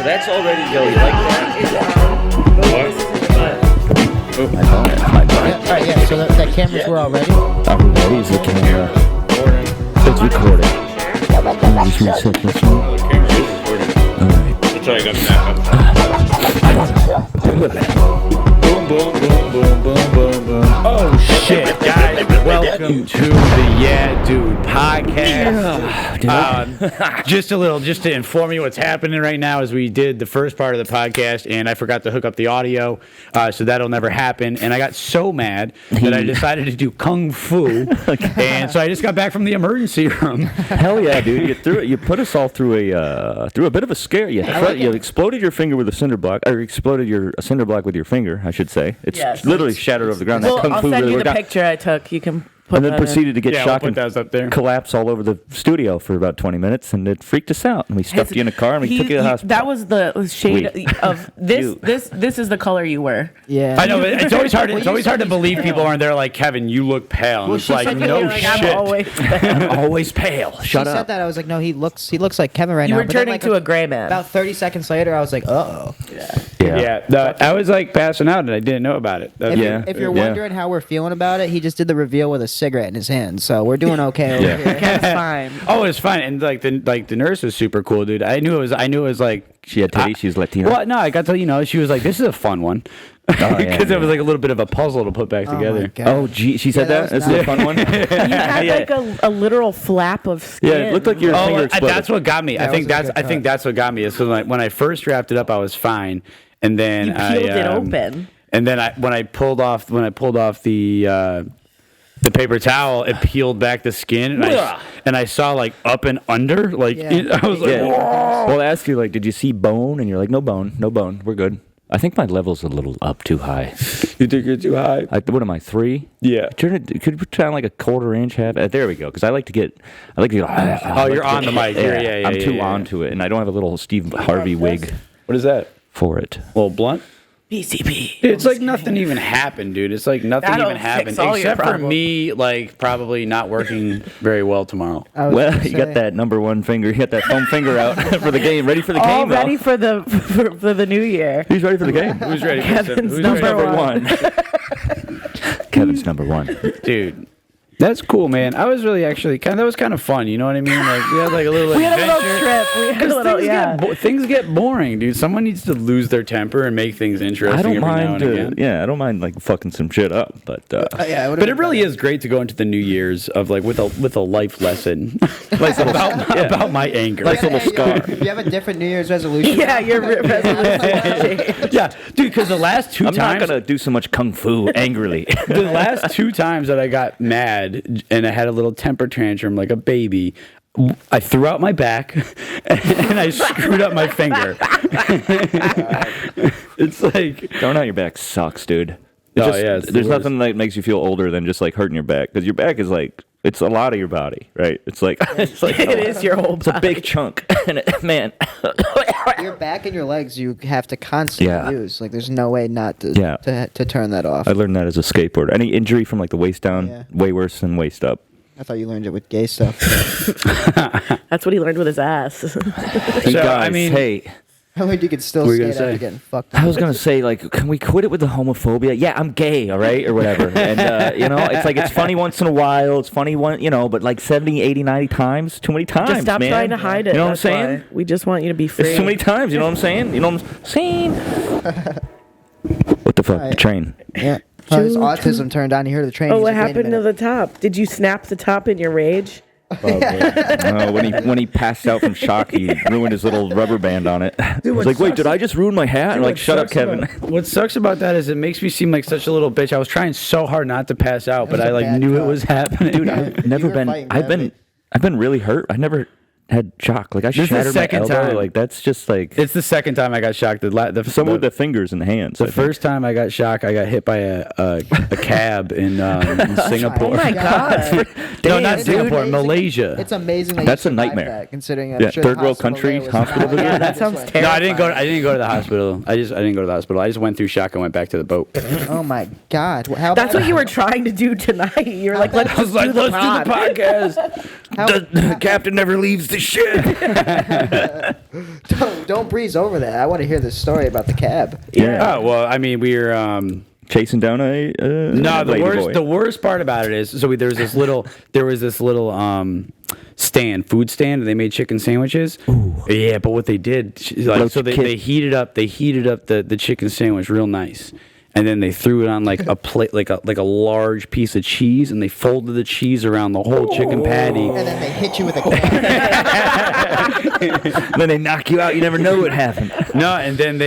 so that's already Joey like that. Oh, my bad. All right, yeah. So that cameras were all ready. I'm ready. Is the camera? It's recording. Just reset this one. Oh, the camera is recording. All right. That's why I got the map up. Boom, boom, boom, boom, boom, boom, boom. Oh shit, guys! Welcome to the Yeah Dude podcast. Just to inform you what's happening right now is we did the first part of the podcast and I forgot to hook up the audio, so that'll never happen. And I got so mad that I decided to do kung fu, and so I just got back from the emergency room. Hell yeah, dude! You threw it. You put us all through a bit of a scare. You exploded your finger with a cinder block, or exploded a cinder block with your finger, I should say. It's literally shattered over the ground. Well, that kung I'll fu send really you worked the out. picture I took. You can put And then that proceeded to get Yeah, shocked we'll put those up there. and collapse all over the studio for about 20 minutes, and it freaked us out. And we stuffed you in a car and we took you to the hospital. That was the shade of this. You. This is the color you were. Yeah. I know, but it's always hard. It's always hard to believe people aren't there. Like, Kevin, you look pale. And it's she like, said no you look like shit. I'm always I'm always pale. She Shut said up. that. I was like, no, he looks like Kevin right You now. were But then, turning like, to a gray man. About 30 seconds later, I was like, uh-oh. Yeah, I was like passing out and I didn't know about it. If you're wondering how we're feeling about it, he just did the reveal with a cigarette in his hand, so we're doing okay over here. That's fine. Oh, it's fine, and the nurse was super cool, dude. I knew it was like She had titties. She was Latina. Well, no, I got to she was like, this is a fun one, because it was like a little bit of a puzzle to put back together. God. Oh, gee, she said Yeah, that? that was This is a fun one? You had like a literal flap of skin. Yeah, it looked like your finger exploded. That's what got me. That was a good I think that's what got me. Is so like when I first wrapped it up, I was fine, and then You peeled it open. and then when I pulled off the paper towel, it peeled back the skin, and I saw like up and under, like Yeah. I was like, Yeah. whoa. Well, I asked you, like, did you see bone? And you're like, no bone, we're good. I think my level's a little up too high. You think you're too high? What am I, 3? Yeah. Could you put down like a quarter inch, half? There we go. Because I like to get. Oh, you're on the mic. Yeah. I'm too onto it, and I don't have a little Steve Harvey wig What is that? for it. Little blunt. BCP. It's like nothing even happened, dude. It's like nothing That'll even happened, fix all your except for problems. me, like probably not working very well tomorrow. I was Well, gonna you got say, that number one finger. You got that foam finger out for the game. Ready for the All game, ready though. for the new year. Who's ready for the game? Who's ready? Kevin's Who's number ready? one. Kevin's number 1. Dude. That's cool, man. I was really actually that was kind of fun. You know what I mean? Like we had like a little We had a adventure. little trip. We had a little, Things get boring, dude. Someone needs to lose their temper and make things interesting I don't every now mind. and again. Yeah, I don't mind like fucking some shit up, but But it really is great to go into the New Year's of like with a life lesson, like about my anger. Nice little scar. You have a different New Year's resolution? Yeah, your resolution. Yeah, dude. Because the last two I'm not times, gonna do so much kung fu angrily. the last 2 times that I got mad and I had a little temper tantrum like a baby, I threw out my back and I screwed up my finger. It's like Throwing out your back sucks, dude. It's the There's worst. nothing that makes you feel older than just like hurting your back, because your back is like, it's a lot of your body, right? It's like It is your whole It's a big chunk, and man. Your back and your legs, you have to constantly use. Like, there's no way not to to turn that off. I learned that as a skateboarder. Any injury from like the waist down, Yeah. way worse than waist up. I thought you learned it with gay stuff. That's what he learned with his ass. Hey So, guys, I mean- hey. I learned you could still What were you skate gonna after say? getting fucked. I was gonna say, like, can we quit it with the homophobia? Yeah, I'm gay, all right, or whatever. And you know, it's like it's funny once in a while. It's funny but like 70, 80, 90 times, too many times, Just stop man. trying to hide it. You know what I'm that's saying? why. We just want you to be free. It's too many times. You know what I'm saying? You know what I'm saying? What the fuck? Right. The train. Yeah. Oh, his autism turned on. He heard the train. Oh, He's what like, wait a happened to minute. the top? Did you snap the top in your rage? When he passed out from shock, he ruined his little rubber band on it. I was like, wait, did I just ruin my hat? I'm like, shut up, Kevin. What sucks about that is it makes me seem like such a little bitch. I was trying so hard not to pass out, but was I a like bad knew it cut. was happening. Dude, I've never were been. fighting I've been really hurt. I never had shock. Like I is the shattered my second elbow. time. Like that's just like It's the second time I got shocked. some with the fingers and the hands. The first time I got shocked, I got hit by a cab in Singapore. Oh my god! No, not It's Singapore, amazing- Malaysia. It's amazing. That That's you a survived nightmare. That, considering I'm Yeah, sure third the world hospital country, there was hospital not- visit. Yeah, that sounds terrible. No, I didn't go to the hospital. I didn't go to the hospital. I just went through shock and went back to the boat. Oh my god! How That's bad- what you were trying to do tonight. You were like, let's I was just like, do the let's do the pod. podcast. The captain never leaves the ship. Don't breeze over that. I want to hear this story about the cab. Yeah. Oh well, I mean we were chasing down a no. ladyboy. The worst part about it is there was this little food stand, and they made chicken sandwiches. Ooh. Yeah, but what they did, they heated up the chicken sandwich real nice. And then they threw it on like a plate, like a large piece of cheese, and they folded the cheese around the whole chicken patty. And then they hit you with a cab. Then they knock you out. You never know what happened. No, and then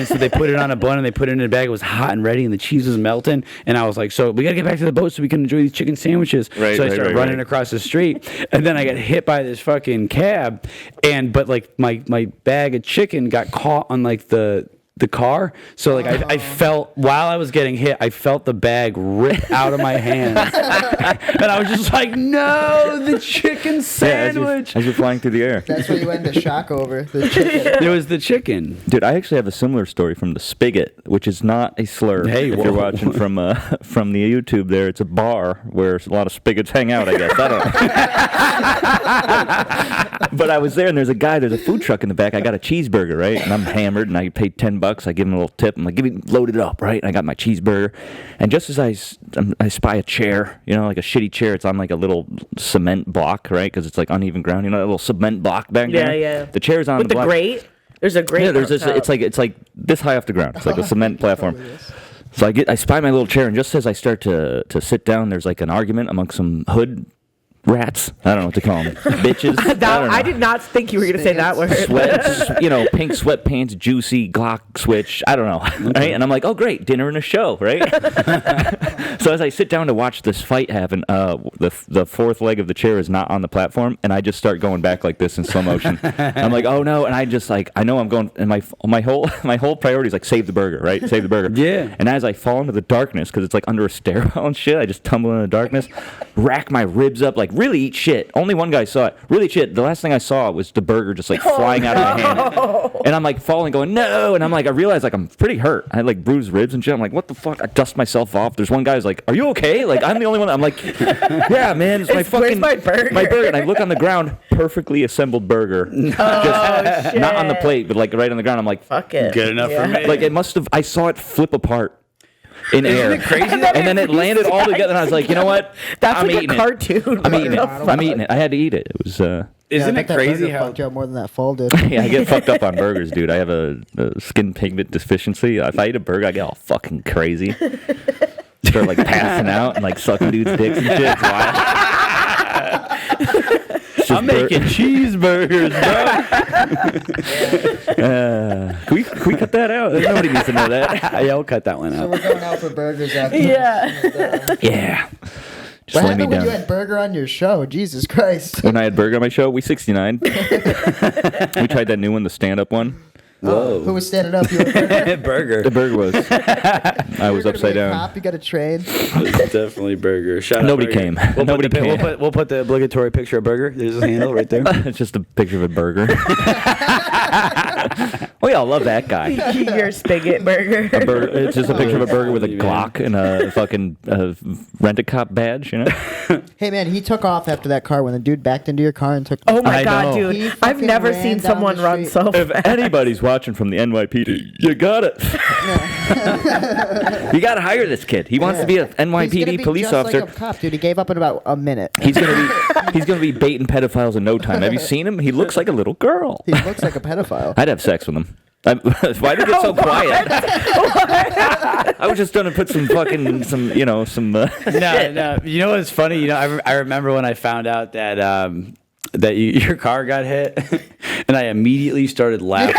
so they put it on a bun and they put it in a bag. It was hot and ready, and the cheese was melting. And I was like, so we gotta get back to the boat so we can enjoy these chicken sandwiches. So I started running across the street, and then I got hit by this fucking cab, but like my bag of chicken got caught on like the car, so like I felt while I was getting hit, I felt the bag rip out of my hands, and I was just like, "No, the chicken sandwich!" As you're flying through the air. That's what you went to shock over. The chicken. It was the chicken, dude. I actually have a similar story from the Spigot, which is not a slur. Hey, if you're watching from the YouTube, there, it's a bar where a lot of spigots hang out. I guess I don't know. But I was there, and there's a food truck in the back. I got a cheeseburger, right, and I'm hammered, and I paid $10. I give him a little tip. I'm like, load it up, right? I got my cheeseburger. And just as I spy a chair, like a shitty chair, it's on like a little cement block, right? Because it's like uneven ground, a little cement block back there. Yeah. The chair's on with the block. grate? There's a grate. Yeah, there's this. It's like this high off the ground. It's like a cement platform. So I spy my little chair, and just as I start to sit down, there's like an argument amongst some hood rats. I don't know what to call them. Bitches. I did not think you were going to say that word. Sweats, pink sweatpants, juicy Glock switch. I don't know. Right? And I'm like, oh, great. Dinner and a show, right? So as I sit down to watch this fight happen, the fourth leg of the chair is not on the platform, and I just start going back like this in slow motion. I'm like, oh, no. And I just I know I'm going, and my whole priority is like save the burger, right? Save the burger. Yeah. And as I fall into the darkness, because it's like under a stairwell and shit, I just tumble into the darkness, rack my ribs up, like really eat shit. Only one guy saw it. Really shit. The last thing I saw was the burger just like flying out of my hand. And I'm like falling, going, no. And I'm like, I realize like I'm pretty hurt. I had like bruised ribs and shit. I'm like, what the fuck? I dust myself off. There's one guy who's like, are you okay? Like, I'm the only one. I'm like, yeah, man. It's my fucking my burger? My burger. And I look on the ground, perfectly assembled burger. Just not on the plate, but like right on the ground. I'm like, fuck it. Good enough for me. Like it must have, I saw it flip apart. In air. Isn't it crazy? And then it landed all together, and I was like, you know what? That's I'm like eating a cartoon. I'm eating it. I'm eating it. I had to eat it. It was. Isn't it crazy how fucked you up more than that fall did? Yeah, I get fucked up on burgers, dude. I have a skin pigment deficiency. If I eat a burger, I get all fucking crazy. Start like passing out and like sucking dudes' dicks and shit. It's wild. I'm making cheeseburgers, bro. Can we cut that out? Nobody needs to know that. Yeah, I'll cut that one So out. we're going out for burgers after. Yeah. Just What lay me happened when down. you had burger on your show? Jesus Christ. When I had burger on my show, we 69. We tried that new one, the stand-up one. Whoa. Who was standing up? You were Burger. The burger was. I was upside down. Cop, you got a train. Definitely burger. Shout out Nobody burger. came. We'll Nobody put the, came. We'll put the obligatory picture of burger. There's his handle right there. It's just a picture of a burger. We all love that guy. Your spigot burger. It's just a picture of a burger with a Glock and a fucking rent-a-cop badge, you know? Hey, man, he took off after that car when the dude backed into your car and took. Oh my I God, know. dude! I've never ran seen down someone the run street. so If fast. anybody's watching from the NYPD, you got it. You got to hire this kid. He wants to be an He's gonna NYPD be police just officer. Like a cop, dude. He gave up in about a minute. He's gonna be baiting pedophiles in no time. Have you seen him? He looks like a little girl. He looks like a pedophile. I'd have sex with him. Why did it get so quiet? I was just gonna put some. No. You know what's funny? You know, I remember when I found out that your car got hit, and I immediately started laughing.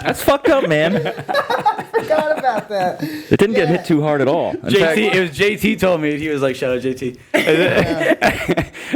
That's fucked up, man. I forgot about that. It didn't get hit too hard at all. In fact, It was JT told me. He was like, "Shout out JT,"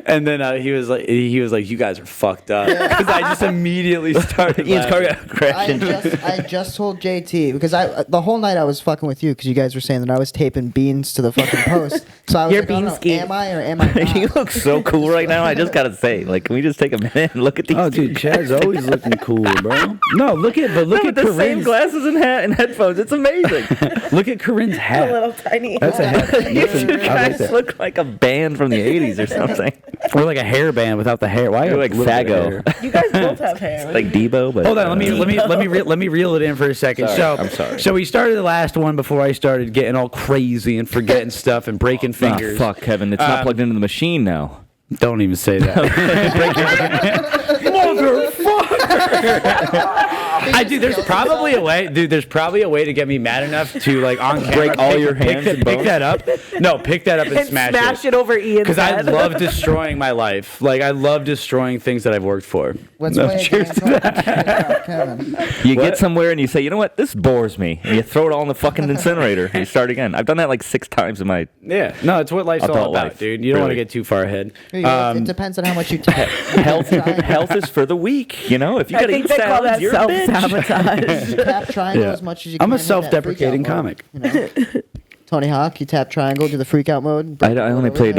and then he was like, "You guys are fucked up," because I just immediately started. Ian's car laughing. got crashing. I just told JT because the whole night I was fucking with you because you guys were saying that I was taping beans to the fucking post. So I was You're like, oh, no, bean-ski. am I or am I not? You look so cool right now. I just gotta say, like, can we just take a minute and look at these? Oh, dude, Chad's always looking cool, bro. No, look at with the same Corinne's. glasses and hat and headphones. It's amazing. amazing. Look at Corinne's A hat. little tiny. That's a hat. You guys look like a band from the 80s or something. Or like a hairband without the hair. Why You're like Fago. You guys both have hair. Like Debo, but Hold on, let me reel it in for a second. Sorry, I'm sorry. So we started the last one before I started getting all crazy and forgetting stuff and breaking fingers. fuck, Kevin. It's not plugged into the machine now. Don't even say that. Motherfucker! There's probably a way. Dude, there's probably a way to get me mad enough to like on camera Break all your hands and pick bones? that up. No, pick that up and, And smash it over Ian's Because I head. love destroying my life. Like I love destroying things that I've worked for. Let's No, play a cheers game to called Kevin. You get somewhere and you say, you know what, this bores me. And you throw it all in the fucking incinerator and you start again. I've done that like 6 times in my... Yeah, no, it's what life's all Adult about, life. dude. You don't want to Really. get too far ahead. Here you go. It depends on how much you take. Health is for the weak, you know? If you I gotta think eat they call salads, that you're a bitch. You self-sabotage. tap triangle Yeah. as much as you I'm can. a hit that self-deprecating freak out mode, comic. you know? Tony Hawk, you tap triangle, do the freak out mode. I only played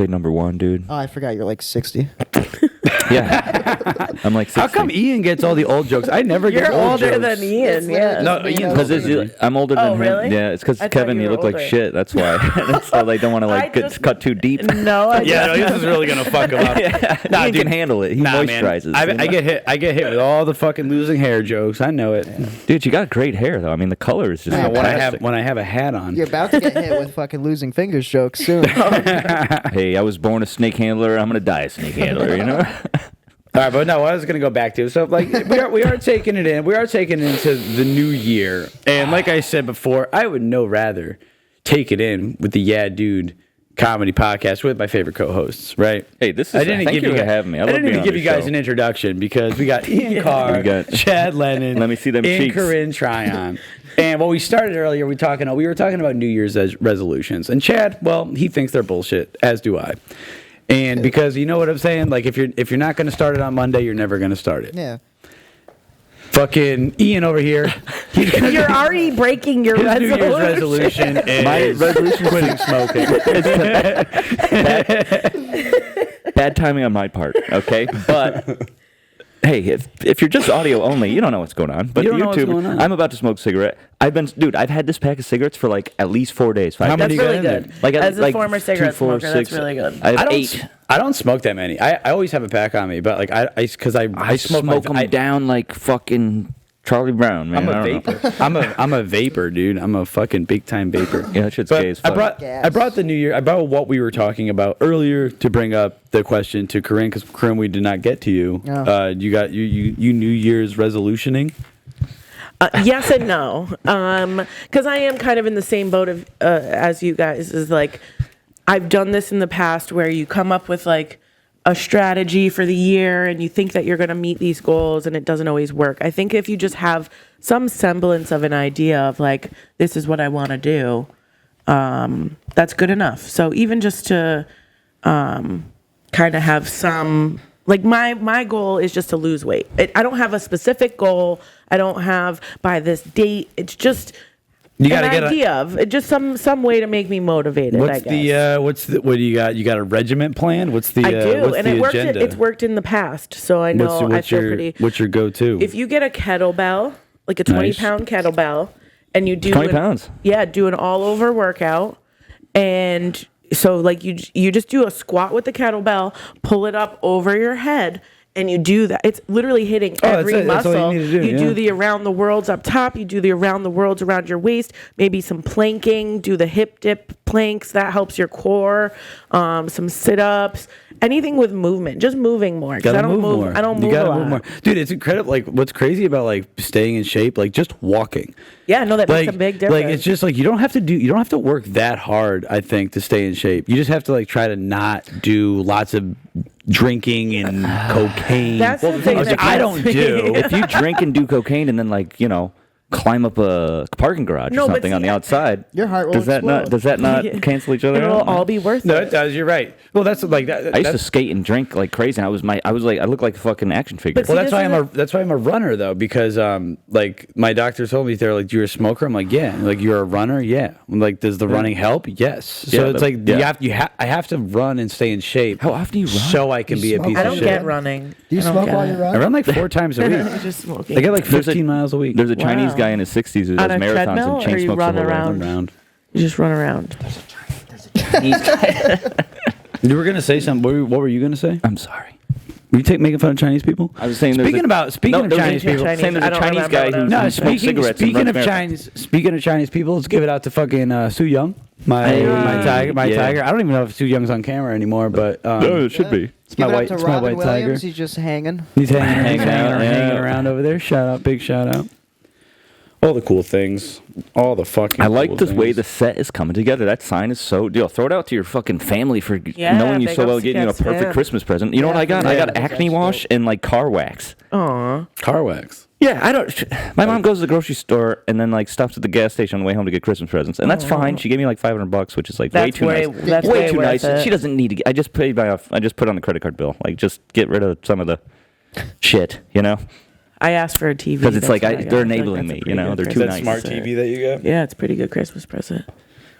number 1, dude. Oh, I forgot you're like 60. Yeah. I'm like 60. How come Ian gets all the old jokes? I never get You're old older jokes. than Ian, yeah. No, Ian's Because I'm older than Oh, him. really? Yeah, it's because I thought Kevin, you you were look like older. shit. That's why. So they don't want to I like just- cut too deep. No, I Yeah, no, this is really gonna fuck him up. Nah, Ian dude, can handle it. He man. moisturizes. I you know? get hit. I get hit with all the fucking losing hair jokes. I know it. Dude, you got great hair though. I mean, the color is just Yeah, fantastic. When I have a hat on. You're about to get hit with fucking losing fingers jokes soon. Hey, I was born a snake handler. I'm gonna die a snake handler. You know. All right, but no, what I was gonna go back to. So like we are taking it in. We are taking it into the new year, and like I said before, I would no rather take it in with the Yeah Dude comedy podcast with my favorite co-hosts. Right? Hey, this is. I didn't thank give you you for guys, having me. I I love didn't being even on give this you guys show. an introduction because we got Ian Carr, We got- Chad Lennon, Let me see them and cheeks. Corinne Tryon. And what we started earlier, we were talking about New Year's resolutions. And Chad, well, he thinks they're bullshit, as do I. And because you know what I'm saying, like if you're not going to start it on Monday, you're never going to start it. Yeah. Fucking Ian over here, You're already breaking your his New Year's resolution. resolution is My resolution is quitting smoking. Bad timing on my part. Okay, but. Hey, if you're just audio only, you don't know what's going on. But You don't know what's YouTube, going on. I'm about to smoke a cigarette. I've had this pack of cigarettes for like at least 4 days. 5 How days. many That's you got really in there? good. Like As a like former 2, cigarette 4, smoker, 6. that's really good. I have 8. I don't smoke that many. I always have a pack on me, but like I smoke them down like fucking Charlie Brown, man. I'm I a don't know. vapor. I'm a vapor, dude. I'm a fucking big time vapor. Yeah, that shit's But gay as I fuck. brought the New Year. I brought what we were talking about earlier to bring up the question to Corinne because Corinne, we did not get to you. Oh. You got you New Year's resolutioning. Yes and no, because I am kind of in the same boat of as you guys. Is like I've done this in the past where you come up with like a strategy for the year and you think that you're going to meet these goals and it doesn't always work. I think if you just have some semblance of an idea of like this is what I want to do, that's good enough. So even just to kind of have some. Like my goal is just to lose weight. I don't have a specific goal. I don't have by this date. It's just You gotta an get idea of it, just some way to make me motivated. I guess. What do you got? You got a regiment plan? What's the I do, what's and the it worked. agenda? It's worked in the past, so I know I feel pretty. What's your go-to? If you get a kettlebell, like a Nice. 20-pound kettlebell, and you do 20 pounds. Yeah, do an all-over workout, and so like you just do a squat with the kettlebell, pull it up over your head, and you do that. It's literally hitting every that's it. That's all muscle. you need to do, You yeah. do the around the worlds up top. You do the around the worlds around your waist. Maybe some planking. Do the hip dip planks. That helps your core. Some sit-ups. Anything with movement. Just moving more. Because I don't move. more. I don't You move a gotta lot. move more, dude. It's incredible. Like what's crazy about like staying in shape, like just walking. Yeah, no, that makes a big difference. Like it's just like you don't have to work that hard. I think to stay in shape, you just have to like try to not do lots of drinking and cocaine. That's the thing which that I gets don't me. do. If you drink and do cocaine and then like climb up a parking garage No, or but something on see, the outside, Your heart will does that explode. not Yeah. cancel each other It'll out? all be worth No, it. it does. You're right. Well, that's like that. I used to skate and drink like crazy, and I look like a fucking action figure. But see, Well, that's this why is I'm a runner though, because like my doctor told me they're like, you're a smoker. I'm like, yeah. Like you're a runner, yeah. I'm like, does the running help? Yes. So Yeah, it's but- like yeah. I have to run and stay in shape. How often do you run? So I can be a smoke? piece I of don't shit. get running. Do you I don't smoke get while it. you I run? run like 4 times a week. Just smoking. I get like There's 15 miles a week. There's a Chinese Wow. guy in his 60s who On does a marathons treadmill, and chain or you smokes run the whole way. around? You just run around. You were gonna say something. What were you gonna say? I'm sorry. Were you making fun of Chinese people? I was saying speaking of Chinese people. Saying there's I a don't Chinese remember guy what I who was No, smokes cigarettes and runs marathons. Speaking of Chinese people, let's give it out to fucking Su Young, my tiger. I don't even know if Su Young's on camera anymore, but it should be. it's my Give it up white, to it's my Robin white tiger. Williams. He's just hanging. He's hanging out, around over there. Shout out, big shout out. All the cool things, all the fucking. I like cool the way things. the set is coming together. That sign is so. Throw it out to your fucking family for knowing you big so well, ups to getting you a Cat's perfect fan. Christmas present. You know what I got? I got acne wash and like car wax. Aw. car wax. Yeah, I don't. My mom goes to the grocery store and then like stops at the gas station on the way home to get Christmas presents, and that's fine. She gave me like $500, which is like way That's too way- nice. that's way way too worth nice. it. She doesn't need to. I just paid by. I just put on the credit card bill. Like, just get rid of some of the shit, you know? I asked for a TV. Because it's that's like what I got. they're I feel like enabling that's a me. pretty You know, good they're too Christmas nice. present. that you got. Yeah, it's a pretty good Christmas present.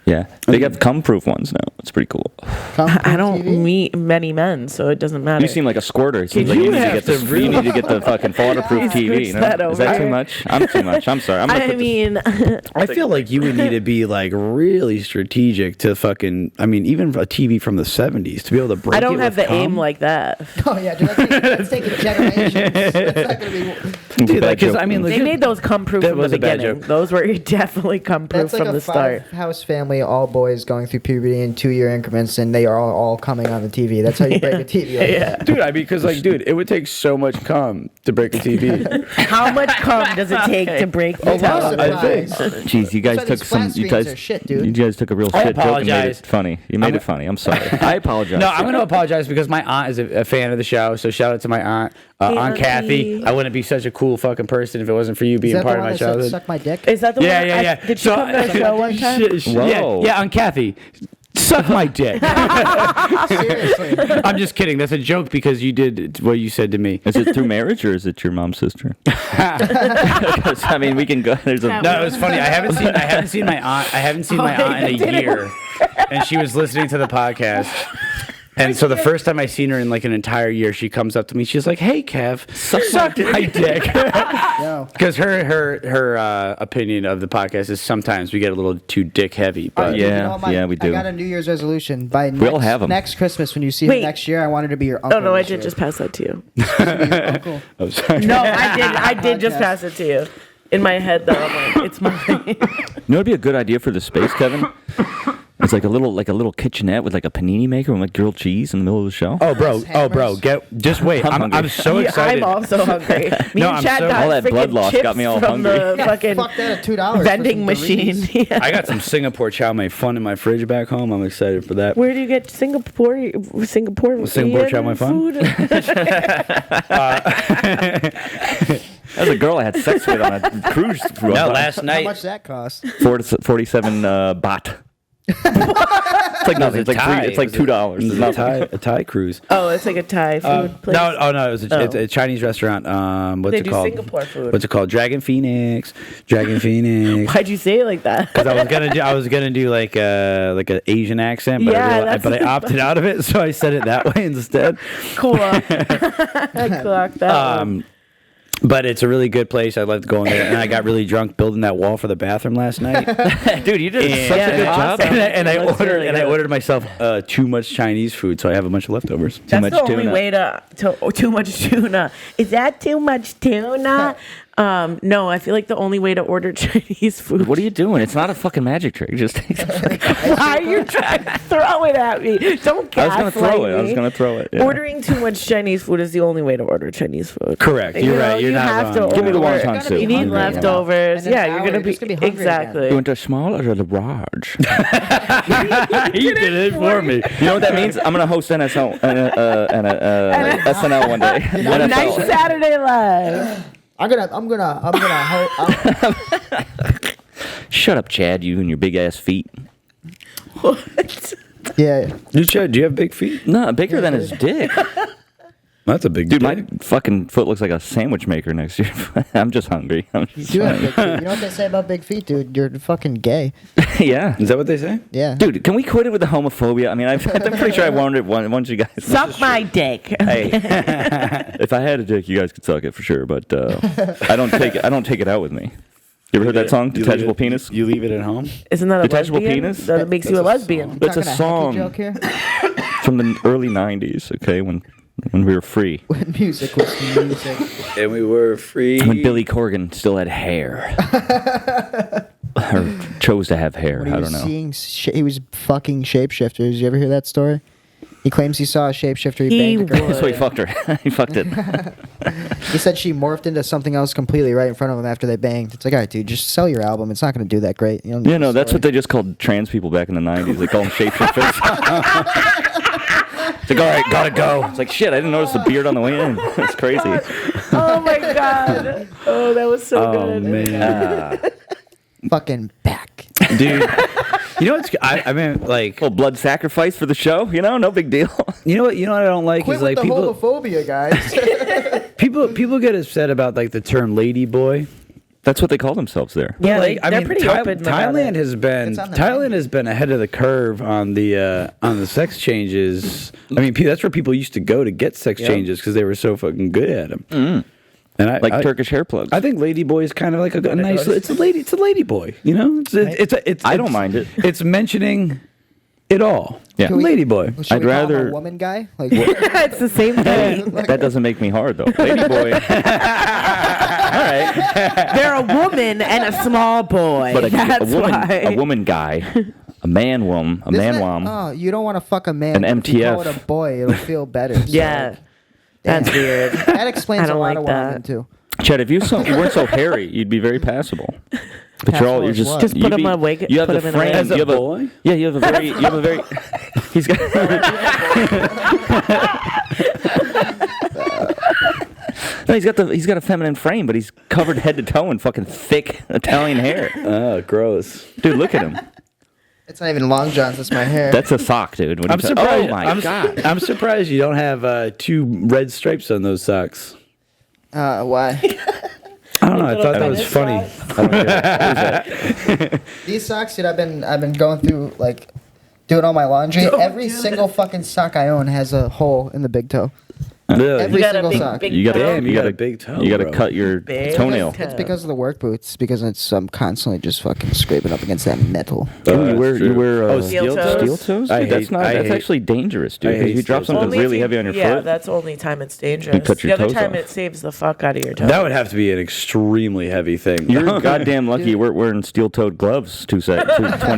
Yeah, they got cum-proof ones now. It's pretty cool. I don't meet many men, so it doesn't matter. You seem like a squirter. It seems Could like you you need to have get the to you need to get the fucking waterproof Yeah, TV. You switch know? that Is that over. too much? I'm too much. I'm sorry. I'm gonna I put this- mean, I feel like you would need to be like really strategic to fucking. I mean, even a TV from the '70s to be able to break. I don't it have with the aim cum. like that. Oh yeah, dude, that's taking generations. That's not gonna be. Dude, Bad because joke. I mean, They legit- made those come proof That from the was a bad beginning. joke. Those were definitely come proof That's like from a the start. five-house family, all boys going through puberty in 2-year increments, and they are all coming on the TV. That's how you break a TV. Like Yeah. dude, I mean, because like, dude, it would take so much cum to break a TV. How much cum does it take to break the that. television? I think. Jeez, you guys That's why took these some. flat You screens guys, are shit, dude. you guys took a real I shit joke and made apologize. it funny. You made it funny. I'm sorry. I apologize. No, I'm going to apologize because my aunt is a fan of the show. So shout out to my aunt, Aunt Auntie. Kathy. I wouldn't be such a cool fucking person if it wasn't for you Is being that part the of one my that said, childhood. suck my dick? Is that the one? Yeah. Did she come to the show one time? Whoa. Yeah, Aunt Kathy. Suck my dick. Seriously. I'm just kidding. That's a joke because you did what you said to me. Is it through marriage or is it your mom's sister? 'Cause, I mean, we can go. There's a. No, it was funny. I haven't seen my aunt. I haven't seen my aunt in a year, and she was listening to the podcast. And so the first time I seen her in like an entire year, she comes up to me. She's like, "Hey, Kev, suck my dick." No. Because her opinion of the podcast is sometimes we get a little too dick heavy. But Yeah. we do. I got a New Year's resolution. By We all have 'em. next Christmas, when you see Wait. her next year, I want her to be your uncle. Oh no, I this did year. just pass that to you. Your uncle. I'm sorry. No, I did just Podcast. pass it to you. In my head though, I'm like, it's mine. You know, it'd be a good idea for the space, Kevin. It's like a little kitchenette with like a panini maker and like grilled cheese in the middle of the show. Oh, bro. Hammers. Just wait. I'm I'm hungry. so Yeah, excited. I'm also hungry. Me No, and I'm Chad so- got All that blood freaking loss chips got me all from hungry. the fucking Fuck that at $2 vending for some machine. Doritos. Yeah. I got some Singapore chow mein fun in my fridge back home. I'm excited for that. Where do you get Singapore chow mein fun? food? That's a girl I had sex with on a cruise. No, last How night. much that cost? 47 baht. It's like nothing. It's like Thai. it's like $2. It It's was nothing. a Thai cruise. Oh, it's like a Thai food place. No, it was it's a Chinese restaurant. What's They it do called? Singapore food. What's it called? Dragon Phoenix. Why'd you say it like that? Because I was gonna do like an Asian accent, but Yeah, I opted out of it, so I said it that way instead. Cool. I clocked that one. But it's a really good place. I loved going there, and I got really drunk building that wall for the bathroom last night. Dude, you did such Yeah, a good job. awesome. and I Looks ordered really and I good. ordered myself too much Chinese food, so I have a bunch of leftovers. That's much the only tuna. way to too much tuna. Is that too much tuna? No, I feel like the only way to order Chinese food. What are you doing? It's not a fucking magic trick. Just take the Why are you trying to throw it at me? Don't I was gonna gaslight throw it. I was me. gonna throw it. Yeah. Ordering too much Chinese food is the only way to order Chinese food. Correct. You You're know, right. You're you not have wrong. to Give me the order. wonton You're soup. gonna You be need hungry again. leftovers. In an Yeah, you're hour, gonna you're be just gonna be hungry again. exactly. You want a small or the large? He did it for me. You know what that means? I'm gonna host SNL one day. A nice NFL. Saturday live. I'm gonna. Shut up, Chad. You and your big ass feet. What? Yeah. Do you have big feet? No, bigger than his dick. That's a big Dude, dick. my fucking foot looks like a sandwich maker next year. I'm just hungry. You do have big feet. You know what they say about big feet, dude? You're fucking gay. Yeah. Is that what they say? Yeah. Dude, can we quit it with the homophobia? I mean, I'm pretty sure I warned it once you guys. Suck my dick. Hey, if I had a dick, you guys could suck it for sure. But I don't take it out with me. You ever heard that song, You Detachable leave it- Penis? You leave it at home? Isn't that a Detachable lesbian? penis? That makes you a lesbian. That's a Talking song. hacky joke here. From the early 90s, okay, when we were free. When music was music. And we were free. When Billy Corgan still had hair. Or chose to have hair, When he I was don't know. he was fucking shapeshifters. You ever hear that story? He claims he saw a shapeshifter. He banged a girl. So he fucked her. He fucked it. He said she morphed into something else completely right in front of him after they banged. It's like, all right, dude, just sell your album. It's not going to do that great. You don't need Yeah, no, the that's story. what they just called trans people back in the 90s. They call them shapeshifters. It's like, all right, gotta go. It's like, shit, I didn't notice the beard on the way in. It's crazy. Oh my god. Oh, that was so good. Man. Fucking back. Dude. You know what's... I mean, like... Little blood sacrifice for the show, no big deal. You know what I don't like Quit is with like the people... homophobia, guys. People get upset about like the term lady boy. That's what they call themselves there. Yeah, Like, they're pretty open about Thailand it. has been It's on the Thailand menu. has been ahead of the curve on the sex changes. I mean, that's where people used to go to get sex changes because they were so fucking good at them. Mm. And Like Turkish hair plugs. I think lady boy is kind of like a nice. It's a lady boy. You know, I don't mind it. It's mentioning it all. Yeah. Can we- lady boy. Should I'd we call him rather- a woman guy. Like, It's the same thing. That doesn't make me hard, though. Lady boy. All right. They're a woman and a small boy. But a That's why. woman guy, a man wom, a man wom. Oh, you don't want to fuck a man. An but if you call MTF. it a boy, it'll feel better. So, Yeah. damn. That's weird. That explains I don't a lot like of what I'm that. into. Chad, if you weren't so hairy, you'd be very passable. But you're Passable as what? just Just put him on a wig- You have put the him in a frame. wig. As a you have boy? Yeah, you have a very. He's got. No, he's got a feminine frame, but he's covered head to toe in fucking thick Italian hair. Oh, gross. Dude, look at him. It's not even long johns. That's my hair. That's a sock, dude. When I'm you surprised. Oh my god. I'm surprised you don't have 2 red stripes on those socks. Why? I don't know. I thought that was funny. These socks, dude. I've been going through like doing all my laundry. Every single fucking sock I own has a hole in the big toe. Really? Every You got a single big, sock. big You got toe. Damn, you got a big toe, You got to bro. cut your Big toenail. toe. It's because of the work boots. Because I'm constantly just fucking scraping up against that metal. Ooh, you wear Steel toes? steel toes? I Dude, that's hate- not. I That's hate- actually dangerous, dude. I Because hate if you drop steel something Only if really you- heavy on your yeah, foot, that's the only time it's dangerous. You cut your the other toes time off. it saves the fuck out of your toes. That would have to be an extremely heavy thing. you're goddamn lucky you weren't wearing steel-toed gloves 20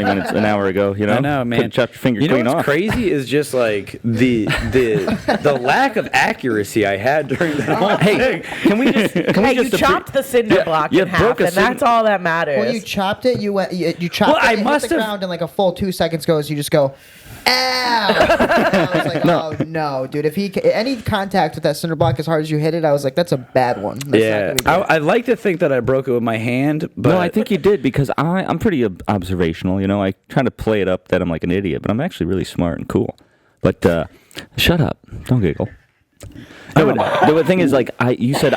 minutes, an hour ago. You know, I know, man. Could've chopped your finger You know clean what's off. crazy is just like the lack of accuracy I had during that whole Hey, can we just? Can Hey, we you just? chopped the cinder block you in half, broke a and that's all that matters. When you chopped it, you chopped Well, it, I it hit must the have- ground, and like a full 2 seconds goes, you just go, ow! I was like, oh no, dude. If any contact with that cinder block as hard as you hit it, I was like, that's a bad one. That's not Yeah, gonna be good. I'd like to think that I broke it with my hand, but No, I think you did because I'm pretty observational. You know, I try to play it up that I'm like an idiot, but I'm actually really smart and cool. But shut up, don't giggle. No, the thing is, like, you said,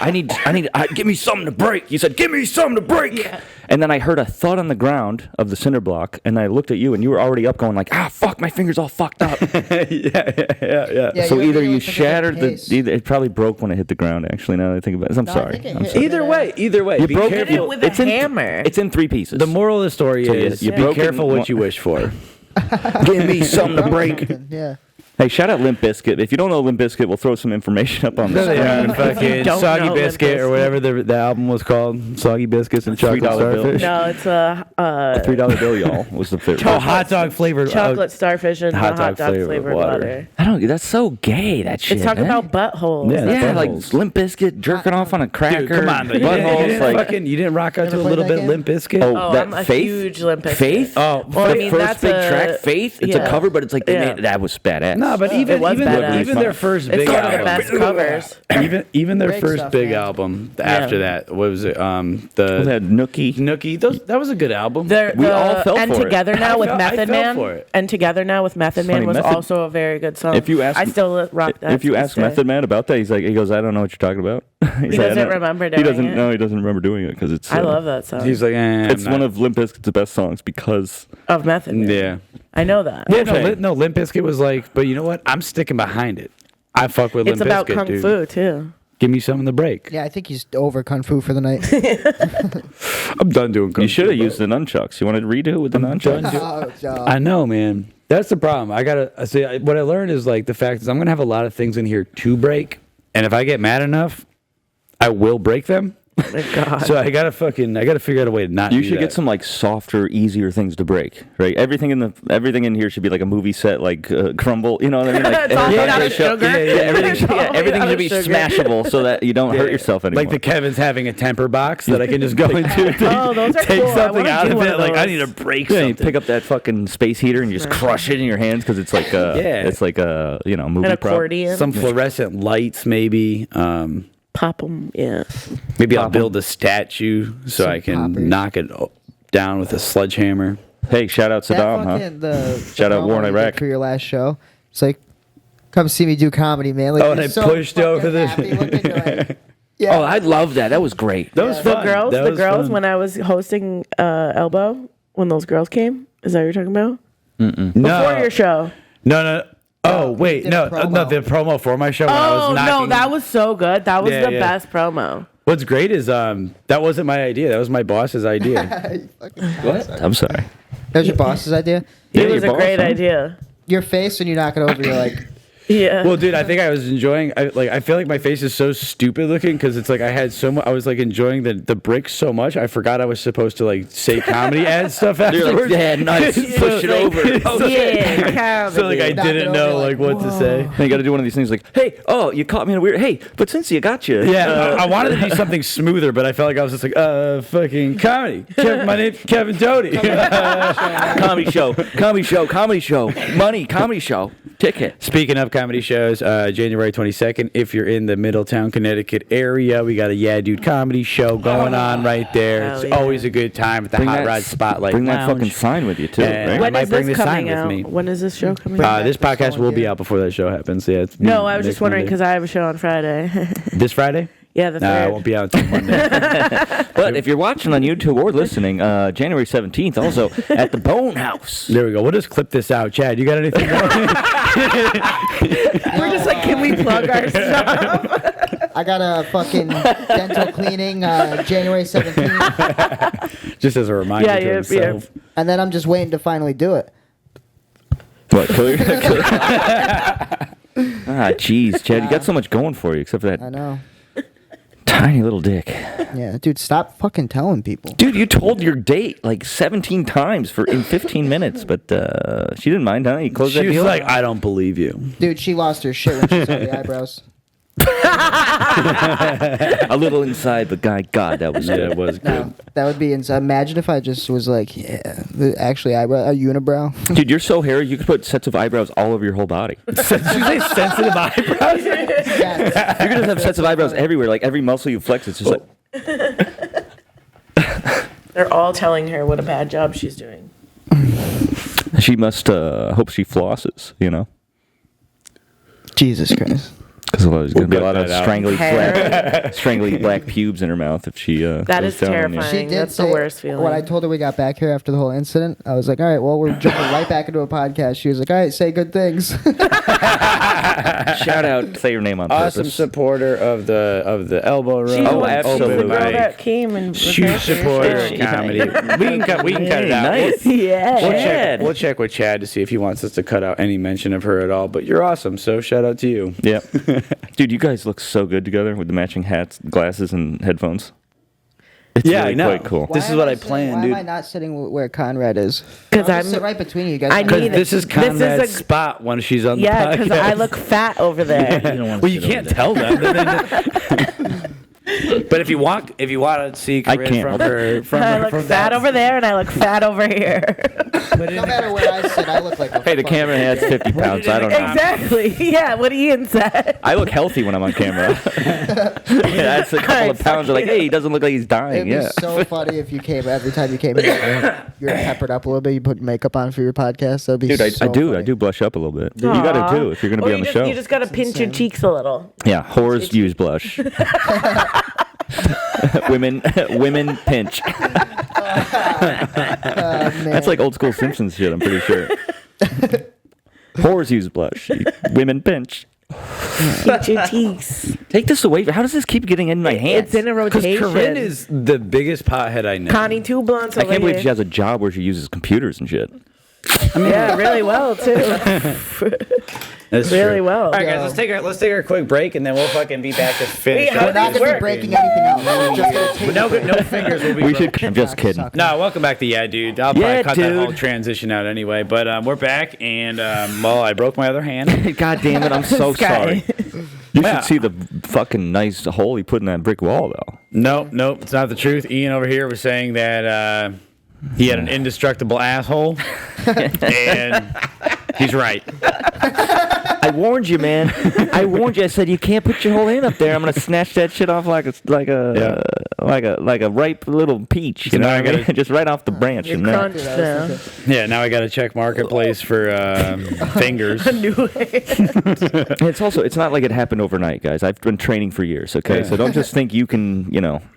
give me something to break. You said, give me something to break. Yeah. And then I heard a thud on the ground of the cinder block, and I looked at you, and you were already up going like, fuck, my finger's all fucked up. Yeah, So you either were you thinking shattered case. it probably broke when it hit the ground, actually, now that I think about it. I'm No, I sorry. think it I'm hit- sorry. either way, You be broke careful. it with a hammer. It's in 3 pieces. The moral of the story So is you be broke it careful in what you wish for. Give me something to break. Yeah. Hey, shout out Limp Bizkit. If you don't know Limp Bizkit, we'll throw some information up on the screen. Fucking Don't Soggy know Limp Biscuit or Bizkit. whatever the album was called. Soggy Biscuits and Chocolate $3 bill. Starfish. No, it's a $3 bill, y'all, was the favorite. Oh, hot dog flavored. chocolate starfish and hot the hot dog dog flavored flavored water. water. I don't. That's so gay. That shit. It's talking man. about buttholes. Yeah, Yeah, like buttholes. Limp Bizkit jerking off on a cracker. Dude, come on, though. You Buttholes, didn't, like you didn't rock out to Never a played little that bit game? Limp Bizkit? Oh, that I'm a Faith? huge Limp Bizkit. Faith. Oh, Well, the I mean, first that's big a- track, Faith. It's yeah. a cover, but it's like they Yeah. made that was badass. No, but It even was badass. even their first It's big one of the album, best covers. even their Great first stuff, big man. album after that, what was it? They had Nookie. Nookie. That was a good album. We all fell and for it. Together Now with I Method fell Man. for it. And Together Now with Method Man funny, was Method- also a very good song. If you ask, I still rock that. If you to ask this day. Method Man about that, he goes, I don't know what you're talking about. He doesn't remember doing He doesn't. it? No, he doesn't remember doing it because it's. I love that song. He's like, It's one of Limp Bizkit's best songs because. Of Method Man. yeah. I know that. Yeah, Okay. Limp Bizkit was like, but you know what? I'm sticking behind it. I fuck with It's Limp about Bizkit, kung dude. fu too. Give me something to break. Yeah, I think he's over kung fu for the night. I'm done doing kung You should have fu, used the nunchucks. You want to redo it with the nunchucks? Oh, God. I know, man. That's the problem. I see. What I learned is like the fact is I'm gonna have a lot of things in here to break, and if I get mad enough, I will break them. Oh my God. So I gotta figure out a way to not. You do should that. get some like softer, easier things to break. Right? Everything in here should be like a movie set, like crumble. You know what I mean? Like, It's all made out of everything should- sugar. everything should, It's all made everything out should of be sugar. smashable so that you don't hurt yourself anymore. Like the Kevin's having a temper box that I can just go into. Oh, those are take cool. I something wanna out do of one it. of Like I those. need to break Yeah, you something. pick up that fucking space heater and you just crush it in your hands because it's like it's like a movie An prop. accordion. Some fluorescent lights, maybe. Pop them. Yeah. Maybe I'll build a statue so Some I can poppers. knock it down with a sledgehammer. Hey, shout out Saddam, huh? Shout out War in promo you did Iraq. for your last show. It's like, come see me do comedy, man. Like, Oh, and you're I so pushed fucking over the- happy looking, you're like, yeah. Oh, I love that. That was great. That was The fun. girls, That was fun. when I was hosting Elbow, when those girls came, is that what you're talking about? No, Before your show. no. Oh wait, did no, a promo. no, the promo for my show. When I was Oh, knocking, no, that was so good. That was Yeah, the yeah. best promo. What's great is that wasn't my idea. That was my boss's idea. What? I'm sorry. That was your boss's idea? Yeah, It was your a great boss, huh? idea. Your face when you knock it over, you're like, Yeah. Well, dude, I think I was enjoying. I feel like my face is so stupid looking because it's like I had so much. I was like enjoying the bricks so much. I forgot I was supposed to like say comedy and stuff You're afterwards. like, yeah, nice. Push it over. Oh, yeah, So like I Knock it didn't over, know like, like what to say. You got to do one of these things like, hey, oh, you caught me in a weird. Hey, but since you got you, Yeah, I wanted to do something smoother, but I felt like I was just like, fucking comedy. My name's Kevin Doty. comedy show, money, comedy show, ticket. Speaking of comedy shows, January 22nd, if you're in the Middletown, Connecticut area, we got a Yeah Dude comedy show going on right there. Hell It's yeah. always a good time at the Hot Rod Spotlight Bring that Lounge. fucking sign with you too, And right? I When might is bring this the sign coming with out? me. When is this show coming out? This this podcast one, will be yeah. out before that show happens. Yeah, it's No, I was next just wondering Monday. because I have a show on Friday. This Friday? Yeah, the Nah, third. it won't be out until Monday. But if you're watching on YouTube or listening, January 17th, also at the Bone House. There we go. We'll just clip this out. Chad, you got anything going? We're just like, can we plug our stuff? I got a fucking dental cleaning January 17th, Just as a reminder Yeah, to yeah, himself. and then I'm just waiting to finally do it. What? Jeez, Chad, you got so much going for you, except for I that know. tiny little dick. Yeah, dude, stop fucking telling people. Dude, you told your date like 17 times in 15 minutes, but she didn't mind, huh? You closed that She was deal? like, I don't believe you. Dude, she lost her shit when she saw the eyebrows. a little inside, but God, that was Yeah, good. it was good. No, that would be insane. Imagine if I just was like, yeah, actually, a unibrow. Dude, you're so hairy, you could put sets of eyebrows all over your whole body. Did you say sensitive eyebrows? Yes. You're gonna have sets of eyebrows everywhere, like every muscle you flex, it's just like. They're all telling her what a bad job she's doing. She must hope she flosses, you know? Jesus Christ. Because there's going to be a lot of cut that out. strangly black pubes in her mouth if she. That goes is down on you. terrifying. She did That's the say, worst feeling. when I told her we got back here after the whole incident, I was like, all right, well, we're jumping right back into a podcast. She was like, all right, say good things. Shout out, say your name on Awesome purpose. supporter of the elbow room. She's Oh, the one- absolutely. She's the girl Open mic. that came and was Huge there for your supporter show. of comedy. We can cut it out. Nice. Yeah. Chad. We'll check with Chad to see if he wants us to cut out any mention of her at all. But you're awesome, so shout out to you. Yeah. Dude, you guys look so good together with the matching hats, glasses, and headphones. It's Yeah, really I know. quite cool. This is what I planned, Why dude. am I not sitting where Conrad is? 'Cause I'll just I'm- sit right between you guys. I Because need this is This is Conrad's a- spot when she's on the Yeah, podcast. because I look fat over there. Well, you can't tell them. But if you want to see I Corinne can't. from her, I look from fat that, over there and I look fat over here. No matter where I sit, I look like a Hey, the fucking- camera adds 50 pounds. I don't know. Exactly. Yeah, what Ian said. I look healthy when I'm on camera. That's a couple of pounds. They're like, hey, he doesn't look like he's dying. It'd Yeah. be so funny if you came every time you came in. You're peppered up a little bit. You put makeup on for your podcast. That'd be Dude, I so do. funny. I do blush up a little bit. You got to too if you're going to Or be on the show. You just got to pinch your cheeks a little. Yeah, whores use blush. women pinch. That's like old school Simpsons shit, I'm pretty sure. Whores use blush. Women pinch. Pinch your cheeks. Take this away. How does this keep getting in my hands? It's in a Because rotation. Corinne is the biggest pothead I know. Connie, 2 blunts. I can't believe here. she has a job where she uses computers and shit. Yeah, really well too. That's really true. well. All right, guys, let's take our quick break, and then we'll fucking be back to finish. Yeah, We're not going to be breaking anything else. We're just going to take No fingers will be. We broken. should. I'm just kidding. No, welcome back to Yeah, Dude. I'll Yeah, probably cut that whole Dude. transition out anyway. But we're back, and well, I broke my other hand. God damn it! I'm so This guy. sorry. You Yeah. should see the fucking nice hole he put in that brick wall, though. Nope, it's not the truth. Ian over here was saying that he had an indestructible asshole, and he's right. I warned you, man. I warned you. I said you can't put your whole hand up there. I'm gonna snatch that shit off like a ripe little peach. You So know now what I I mean? gotta- Just right off the branch. You're And then, crunched now. Yeah, now I got to check Marketplace for fingers. it's not like it happened overnight, guys. I've been training for years. Okay, Yeah. so don't just think you can.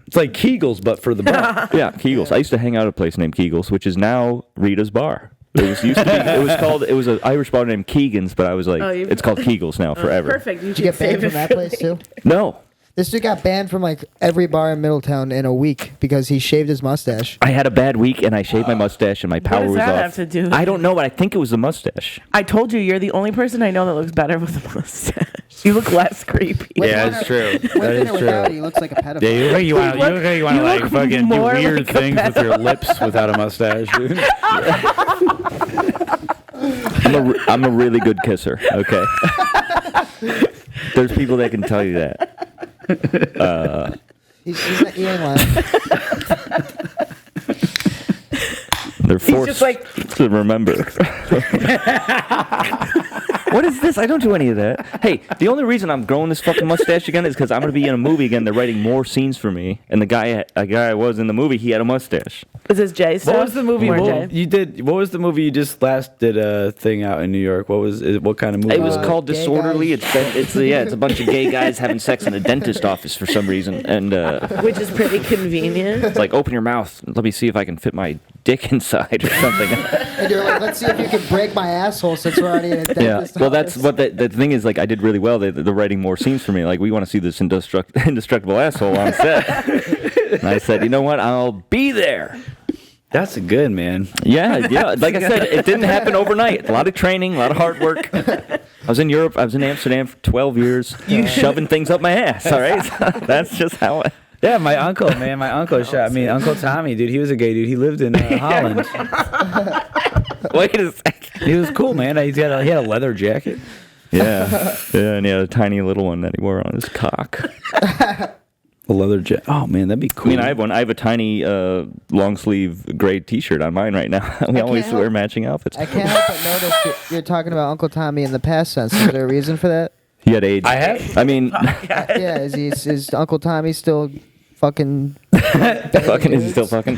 It's like Kegels, but for the butt. Yeah, Kegels. I used to hang out at a place named Kegels, which is now Rita's Bar. It was used to be. It was an Irish bar named Keegan's, but I was like, you've- it's called Kegels now forever. Perfect. You Did you can get banned save from it that for place later. too? No, This dude got banned from like every bar in Middletown in a week because he shaved his mustache. I had a bad week and I shaved my mustache and my power does was that off. have to do with I don't know, but I think it was the mustache. I told you, you're the only person I know that looks better with a mustache. You look less creepy. Yeah, that's true. With That it is or without it, true. he looks like a pedophile. Yeah, you look like you want you to like look fucking do more weird like a things with your lips without a mustache, dude. I'm a really good kisser, okay? There's people that can tell you that. He ain't lying. They're forced just like- to remember. What is this? I don't do any of that. Hey, the only reason I'm growing this fucking mustache again is because I'm going to be in a movie again. They're writing more scenes for me. And a guy I was in the movie, he had a mustache. Is this Jay stuff? What was the movie More Jay. you did? What was the movie you just last did a thing out in New York? What kind of movie? It was called Gay Disorderly. guys. It's a bunch of gay guys having sex in a dentist office for some reason. And Which is pretty convenient. it's like, open your mouth. Let me see if I can fit my dick inside or something. And you're like, let's see if you can break my asshole since we're already in a Yeah, dentist well, that's office. what the thing is. Like, I did really well. They're writing more scenes for me. Like, we want to see this indestructible asshole on set. And I said, you know what? I'll be there. That's a good man. Yeah. Like I said, it didn't happen overnight. A lot of training, a lot of hard work. I was in Europe. I was in Amsterdam for 12 years, shoving things up my ass. All right, that's just how. Yeah, my uncle, man, Uncle Tommy, dude, he was a gay dude. He lived in Holland. Wait a second. He was cool, man. He had a leather jacket. Yeah, and he had a tiny little one that he wore on his cock. A leather jacket. Oh man, that'd be cool. I mean, I have one. I have a tiny long sleeve gray T-shirt on mine right now. We always can't wear help- matching outfits. I can't help but notice you're talking about Uncle Tommy in the past tense. Is there a reason for that? He had AIDS. I have. I mean, Yeah, is Uncle Tommy still fucking? fucking is he still fucking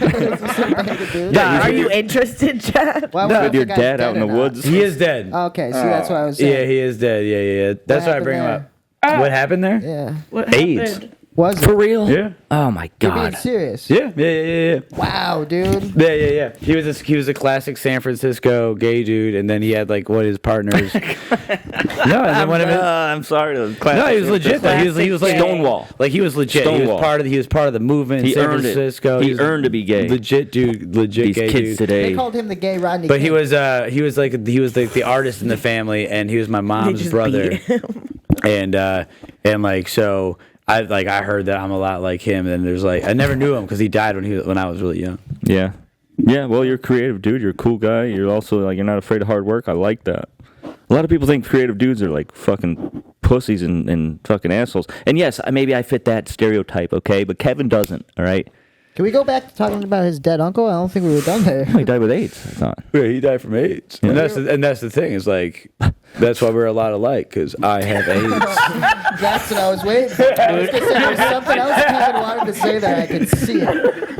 Are you interested, Chad? Why would I with your think I'm dad dead out in or the not? woods? He is dead. Okay, see, that's what I was saying. Yeah, he is dead. Yeah. That's why I happened bring him there? up. What happened there? Yeah. What AIDS. happened? Was For it? real? Yeah. Oh my You're being god. serious? Yeah. Wow, dude. Yeah. He was a classic San Francisco gay dude, and then he had like what his partners. No, and then one of his. I'm sorry. No, he was legit though. He was like Stonewall. Like he was legit. He Stonewall. was part of the movement. He in San earned it. Francisco. He was earned to be gay. Legit dude. Legit These gay kids dude. today. They called him the gay Rodney But King. he was like the artist in the family, and he was my mom's just brother. beat him. And like so. I heard that I'm a lot like him, and there's like I never knew him because he died when I was really young. Yeah. Yeah, well, you're creative, dude. You're a cool guy. You're also like you're not afraid of hard work. I like that. A lot of people think creative dudes are like fucking pussies and fucking assholes. And yes, maybe I fit that stereotype, okay? But Kevin doesn't, all right? Can we go back to talking about his dead uncle? I don't think we were done there. He died with AIDS, I thought. Yeah, he died from AIDS, and that's the thing. Is like that's why we're a lot alike because I have AIDS. That's what I was waiting for. I was gonna say, there's something else Kevin wanted to say that I could see it.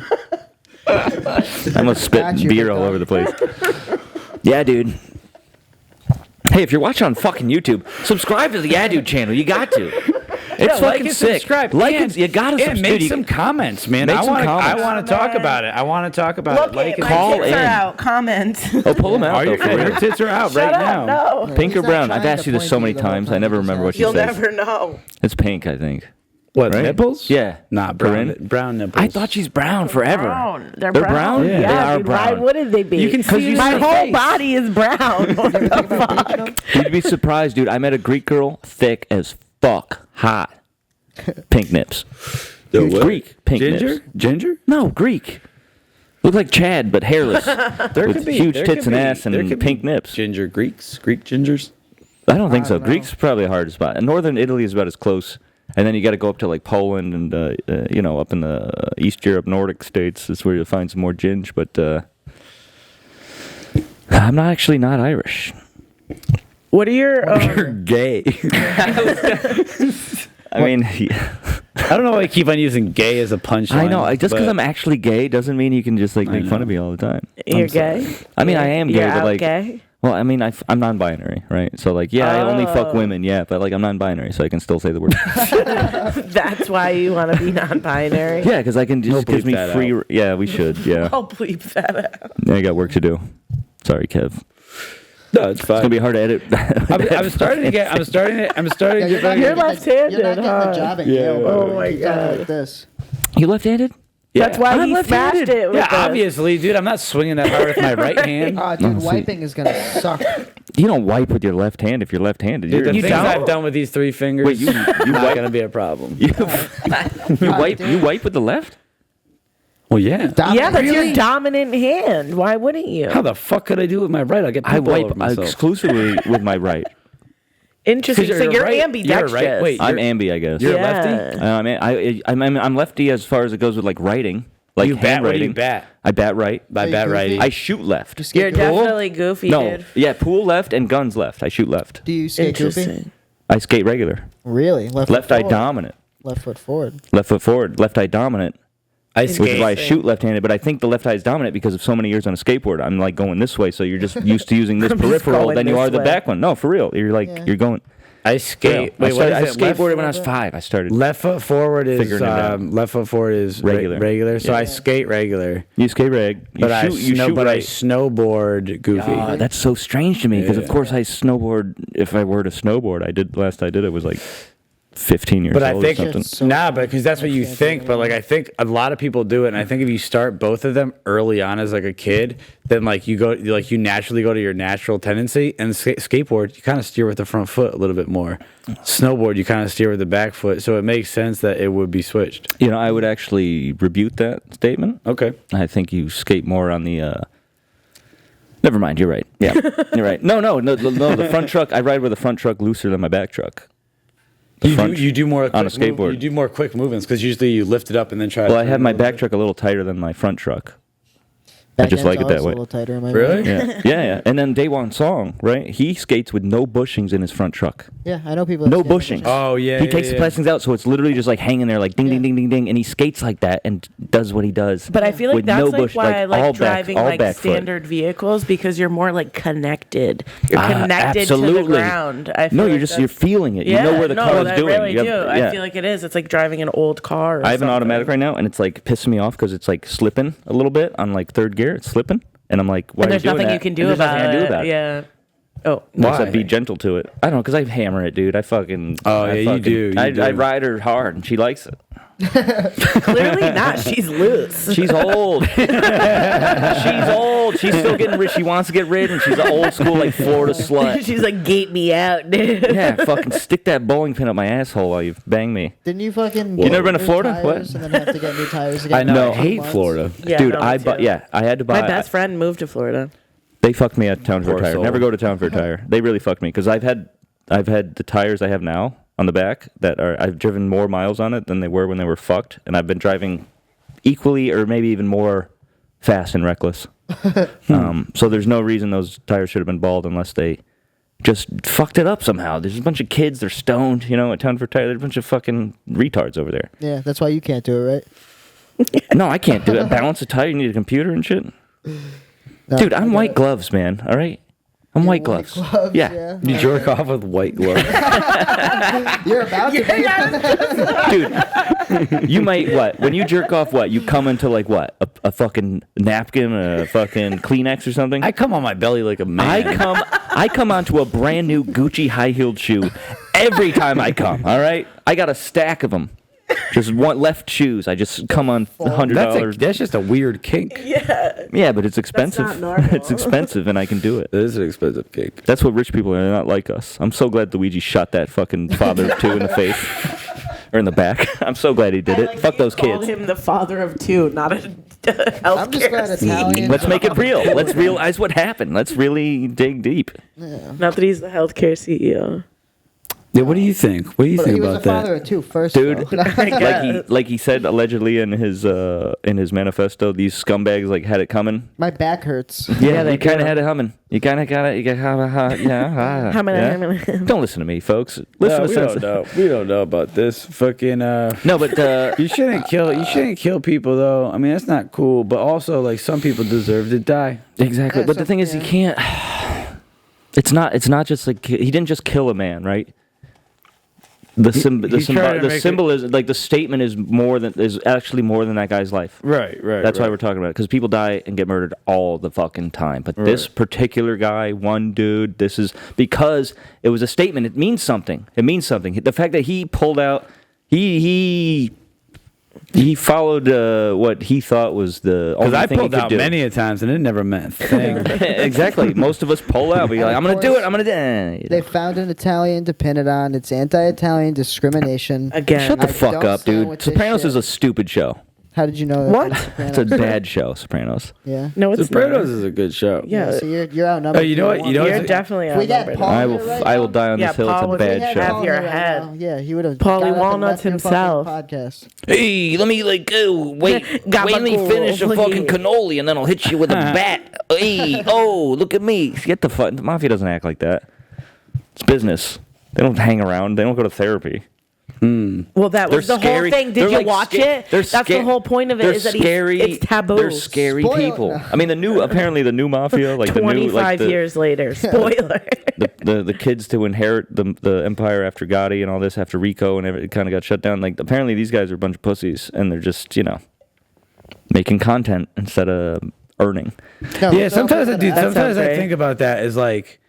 I'm gonna spit Got you, beer big all dog. over the place. Yeah, dude. Hey, if you're watching on fucking YouTube, subscribe to the Yeah Dude channel. You got to. It's like fucking and sick. subscribe. Like and, it. You gotta and subscribe. make some comments, man. Make I some want comments. to talk about it. I want to talk about Look it. Like it, my Call tits in. are out. Comment. Oh, pull them out. Are though, you? for real. Your tits are out Shut right now. up, no. Pink He's or not brown? trying I've asked to you this point so to many you the whole times. I time. never He's remember just what you You'll said. never know. It's pink, I think. What, Right? nipples? Yeah. Nah, Corinne? brown nipples. I thought she's brown forever. Brown. They're They're brown. brown? Yeah, They are dude, Why brown. wouldn't they be? You can see it in my her whole face. body is brown. What the fuck? You'd be surprised, dude. I met a Greek girl, thick as fuck, hot, pink nips. what? Greek pink Ginger? nips. Ginger? No, Greek. Look like Chad, but hairless. There with could be. huge there tits could and be- ass there and could pink be nips. Ginger Greeks? Greek gingers? I don't think so. don't know. Greek's probably the hardest spot. And Northern Italy is about as close. And then you got to go up to like Poland and up in the East Europe, Nordic states is where you'll find some more ginge. But I'm not Irish. What are your? You're gay. I mean, I don't know why I keep on using gay as a punchline. I know. Just because but- I'm actually gay doesn't mean you can just like make fun know. of me all the time. You're I'm sorry. gay. I mean, I am gay, You're but out like, gay? well, I mean, I'm non-binary, right? So like, yeah, I only fuck Oh. women, yeah, but like, I'm non-binary, so I can still say the word. That's why you want to be non-binary. Yeah, because I can just We'll gives me bleep that free. out. Yeah, we should. Yeah, I'll bleep that out. I got work to do. Sorry, Kev. No, it's It's gonna fine. be hard to edit. I'm starting to get better. You're left-handed, You're not getting huh? the job at Yeah. Yale. bro. Oh my Keep talking God. Like this. You left-handed? That's why I'm he left-handed. smashed it with Yeah, us. obviously, dude. I'm not swinging that hard with my right hand. Oh, dude, No, see- wiping is gonna suck. You don't wipe with your left hand if you're left-handed. Dude, the you things don't. I've done with these three fingers, Wait, you not wipe- gonna be a problem. You wipe. dude. You wipe with the left? Well, yeah. Yeah, that's Really? your dominant hand. Why wouldn't you? How the fuck could I do it with my right? I'll get I pimple all over wipe myself. exclusively with my right. Interesting. 'Cause So you're right- ambidextrous. you're right. Wait, I'm You're- ambi, I guess. You're a Yeah. lefty. I'm lefty as far as it goes with like writing, like You bat. What do you handwriting. bat? I bat right. By Are you bat goofy? righty. I shoot left. You're Skate goofy? definitely goofy, No, dude. yeah, pool left and guns left. I shoot left. Do you skate goofy? Interesting. I skate regular. Really? Left Left foot eye forward. dominant. Left foot forward. Left foot forward. Left eye dominant. I Which is skate. why I shoot left-handed, but I think the left eye is dominant because of so many years on a skateboard. I'm like going this way, so you're just used to using this I'm just peripheral going than you this are the way. back one. No, for real. You're like Yeah. you're going. I skate. I, Wait, what started, is I it? skateboarded when I was 5. I started. Left foot forward is Figuring it out. left foot forward is Regular. regular. So Yeah. I skate regular, You skate reg. You but I shoot. You shoot but I right. snowboard goofy. Ah, that's so strange to me because of Yeah. course I snowboard. If I were to snowboard, last I did it was like 15 years But I old think or something. So- nah, but because that's what you can't do think. it But like I think a lot of people do it, and I think if you start both of them early on as like a kid, then like you naturally go to your natural tendency. And skateboard, you kind of steer with the front foot a little bit more. Snowboard, you kind of steer with the back foot, so it makes sense that it would be switched. You know, I would actually rebuke that statement. Okay. I think you skate more on the. Never mind. You're right. Yeah, you're right. No. The front truck. I ride with the front truck looser than my back truck. The front- You do more on a quick skateboard. you do more quick movements because usually you lift it up and then try. Well, to I turn have it my a little back bit. truck a little tighter than my front truck. I Back just end's like it that always way. A little tighter in my Really? mind. Yeah. And then Daewon Song, right? He skates with no bushings in his front truck. Yeah, I know people. that No skate with bushings. Oh yeah. He yeah, takes yeah. the plastings out, so it's literally just like hanging there, like ding, Yeah. ding, ding, ding, ding, and he skates like that and does what he does. But I feel like with that's no like bush, why I all like back- driving all like back foot. standard vehicles because you're more like connected. You're connected to the absolutely. ground. I feel No, like you're that's- feeling it. Yeah, you know where the no, car is I doing. really You do. have- I yeah. feel like it is. It's like driving an old car. Or I have an something. automatic right now, and it's like pissing me off because it's like slipping a little bit on like third gear. It's slipping, and I'm like, why And are you there's doing nothing that? you can And do there's about nothing I it. do about it. Yeah. Oh, Why? Except be gentle to it. I don't know, because I hammer it, dude. I fucking. Oh, I yeah, you fucking- do, you I do. ride her hard, and she likes it. clearly not. She's loose. She's old. She's old. She's still getting rich. She wants to get rid, and she's an old school like Florida slut. She's like, gate me out, dude. Yeah, fucking stick that bowling pin up my asshole while you bang me. Didn't you fucking? You never been to new Florida? tires What? And then have to get new tires again. I know. No. I hate Months? Florida. Yeah, Dude, no, me I too. bought. Yeah, I had to buy. My best friend moved to Florida. They fucked me at Town Fair Poor Tire. soul. Never go to Town Fair Tire. They really fucked me because I've had the tires I have now on the back that are I've driven more miles on it than they were when they were fucked, and I've been driving equally or maybe even more fast and reckless. So there's no reason those tires should have been bald unless they just fucked it up somehow. There's a bunch of kids, they're stoned, at Town Fair Tire. There's a bunch of fucking retards over there. Yeah, that's why you can't do it, right? No, I can't do it. Balance a tire, you need a computer and shit. No, Dude, I I'm get white it. gloves, man. All right? I'm white White gloves. gloves, Yeah. You jerk off with white gloves. You're about to be. Dude, you might, what? When you jerk off, what? You come into, like, what? A fucking napkin, a fucking Kleenex or something? I come on my belly like a man. I come onto a brand new Gucci high-heeled shoe every time I come, all right? I got a stack of them. Just one left shoes. I just come on $100. That's just a weird kink. Yeah, but it's expensive. not normal. It's expensive, and I can do it. It is an expensive kink. That's what rich people are. They're not like us. I'm so glad Luigi shot that fucking father of two in the face. Or in the back. I'm so glad he did it. Fuck those Called kids. him the father of two, not a healthcare. I'm just glad Italian. Let's make it real. Let's realize what happened. Let's really dig deep. Not that he's the healthcare CEO. Yeah, what do you think? What do you But think he was about the father that? of two first, Dude, though. like he said allegedly in his manifesto, these scumbags like had it coming. My back hurts. Yeah, they you kind do. of had it humming. You kind of got it. You got yeah. Don't listen to me, folks. Listen to we sense. don't know. We don't know about this fucking. No, but You shouldn't kill. You shouldn't kill people, though. I mean, that's not cool. But also, like, some people deserve to die. exactly. Yeah, But the thing is, you can't. It's not just like he didn't just kill a man, right? The symbolism, like the statement, is actually more than that guy's life. Right. That's why we're talking about it, because people die and get murdered all the fucking time. But this particular guy, one dude, this is because it was a statement. It means something. It means something. The fact that he pulled out, he followed what he thought was the only Because I thing he pulled could out do. many a times, and it never meant a thing. Exactly. Most of us pull out. We're like, I'm gonna do it. I'm gonna do it. They found an Italian to pin it on. It's anti-Italian discrimination. Again. Shut the I fuck don't up, stand dude. with this Sopranos shit. is a stupid show. How did you know? What? It's a bad show, Sopranos. Yeah. No, it's Sopranos not. is a good show. Yeah. So you're outnumbered. Oh, you know what? You know You're what's- definitely If we got outnumbered. Paul- I will die on Yeah, this hill. Paul It's a would bad have show. your head. Yeah, he would have. Paulie got up and Walnuts left your fucking himself. Podcast. Hey, let me wait till me Gabagool, finish a fucking please. cannoli, and then I'll hit you with a bat. Hey, oh, look at me. Get the fuck. The mafia doesn't act like that. It's business. They don't hang around. They don't go to therapy. Well, that was They're the scary. whole thing. They're Did you like watch sca- it? they're That's the sca- whole point of it. They're Is that scary. it's taboo. They're scary Spoiler. people. I mean, apparently the new mafia, like the new, 25 like years later. Spoiler. the kids to inherit the empire after Gotti and all this after Rico and it kind of got shut down. Like apparently these guys are a bunch of pussies and they're just making content instead of earning. No, Yeah, it's sometimes all I do. about that. Sometimes I great. think about that as like,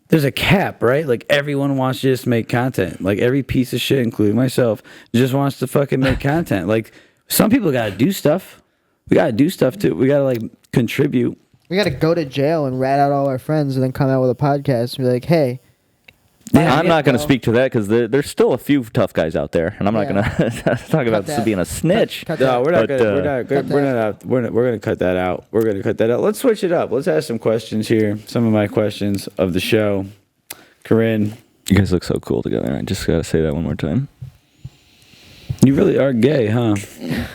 there's a cap, right? Like everyone wants to just make content. Like every piece of shit, including myself, just wants to fucking make content. Like some people got to do stuff. We got to do stuff too. We got to like contribute. We got to go to jail and rat out all our friends, and then come out with a podcast and be like, "Hey, I'm not going to bro. speak to that because there's still a few tough guys out there, and I'm not Yeah. going to talk about this that. being a snitch. Cut No, that. we're not But, gonna. We're not. cut We're that. not. We're gonna cut that out. We're gonna cut that out. Let's switch it up. Let's ask some questions here. Some of my questions of the show. Corinne, You guys look so cool together. I just got to say that one more time. you really are gay, huh?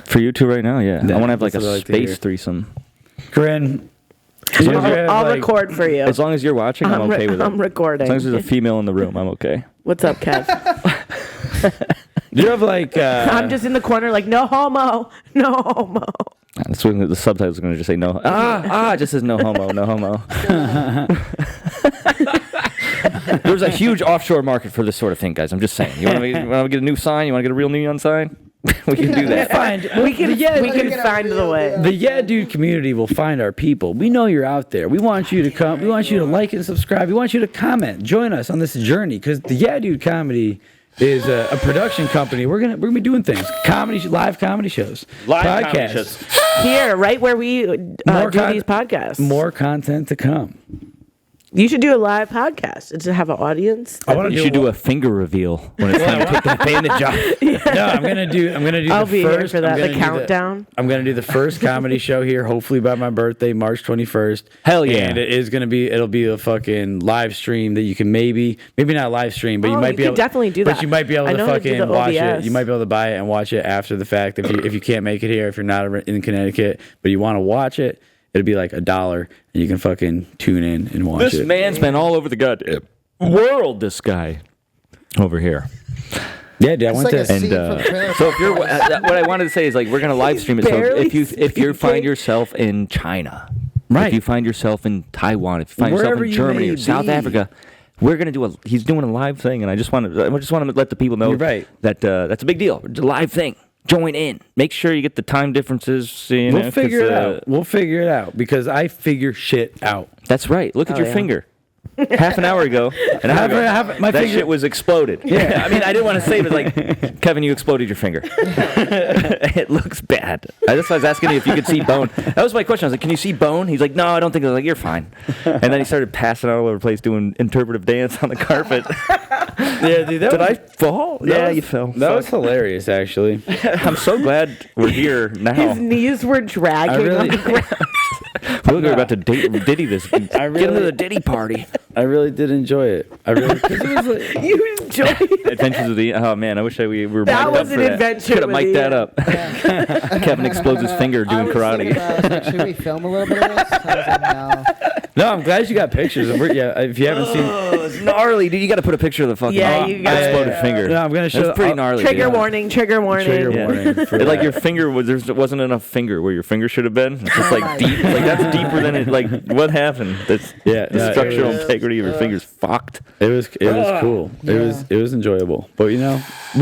For you two right now, yeah. Yeah, I want to have like that's a what I like to hear. space threesome. Corinne, you ever had, I'll like- record for you. As long as you're watching, I'm okay with it. I'm recording. As long as there's a female in the room, I'm okay. What's up, Kev? Do you have like? I'm just in the corner like, no homo. No homo. That's when the subtitles are going to just say no. It just says no homo, no homo. There's a huge offshore market for this sort of thing, guys. I'm just saying. You want to get a new sign? You want to get a real neon sign? We can do that. We can find the way. The Yeah Dude community will find our people. We know you're out there. We want you to come. We want you to like and subscribe. We want you to comment. Join us on this journey because the Yeah Dude comedy is a production company. We're gonna be doing things, live comedy shows, podcasts, Here, right where we do these podcasts. more content to come. You should do a live podcast to have an audience. I want You should do a finger reveal when it's time to put the bandage off. No, I'm gonna do. I'll the be first, here for that. The countdown. I'm gonna do the first comedy show here, hopefully by my birthday, March 21st. Hell yeah. And it is gonna be. It'll be a fucking live stream that you can maybe not live stream, but you Oh, might you be could able. definitely do But that. you might be able I to know how to do fucking the watch it. OBS. You might be able to buy it and watch it after the fact if you can't make it here, if you're not in Connecticut, but you want to watch it. It'll be like $1, and you can fucking tune in and watch This it. man's been all over the goddamn world, this guy over here. Yeah, dude, I It's went like a to. scene from Trailer So if you're, what I wanted to say is like we're gonna live stream it. So Barely if you speaking. find yourself in China, Right. if you find yourself in Taiwan, if you find Wherever yourself in you Germany may or South be. Africa, we're gonna do he's doing a live thing, and I just want to let the people know You're right. that that's a big deal. It's a live thing. Join in. Make sure you get the time differences. We'll figure it out. We'll figure it out because I figure shit out. That's right. Look at Oh, your yeah. finger. half an hour ago. And my that finger- shit was exploded. Yeah. I mean, I didn't want to say it, but like, Kevin, you exploded your finger. It looks bad. That's why I was asking you if you could see bone. That was my question. I was like, can you see bone? He's like, no, I don't think. I was like, you're fine. And then he started passing out all over the place doing interpretive dance on the carpet. Yeah, dude, Did I fall? Yeah, you fell. That was hilarious, actually. I'm so glad we're here now. His knees were dragging on the ground. Look, we're about to Diddy this. Get him to the Diddy party. I really did enjoy it. I really, 'cause it was like, You enjoyed it. Adventures of the. Oh man, I wish we were. That mic'd up was for an that. adventure Could have with mic'd that Ian. up. Kevin explodes his finger I doing was karate. thinking about it. I was like, should we film a little bit of this? I was like, no. no, I'm glad you got pictures. Yeah, if you haven't seen, Oh, it's gnarly, dude. You got to put a picture of the fucking Yeah, you got exploded it. finger. No, I'm gonna show. That's pretty gnarly. Trigger dude. warning. Trigger warning. Trigger Yeah. warning. For Like that. your finger was there wasn't enough finger where your finger should have been. It's just like deep. Like that's deeper than it. Like what happened? That's the structural integrity of your finger's fucked. It was cool. It was enjoyable. But we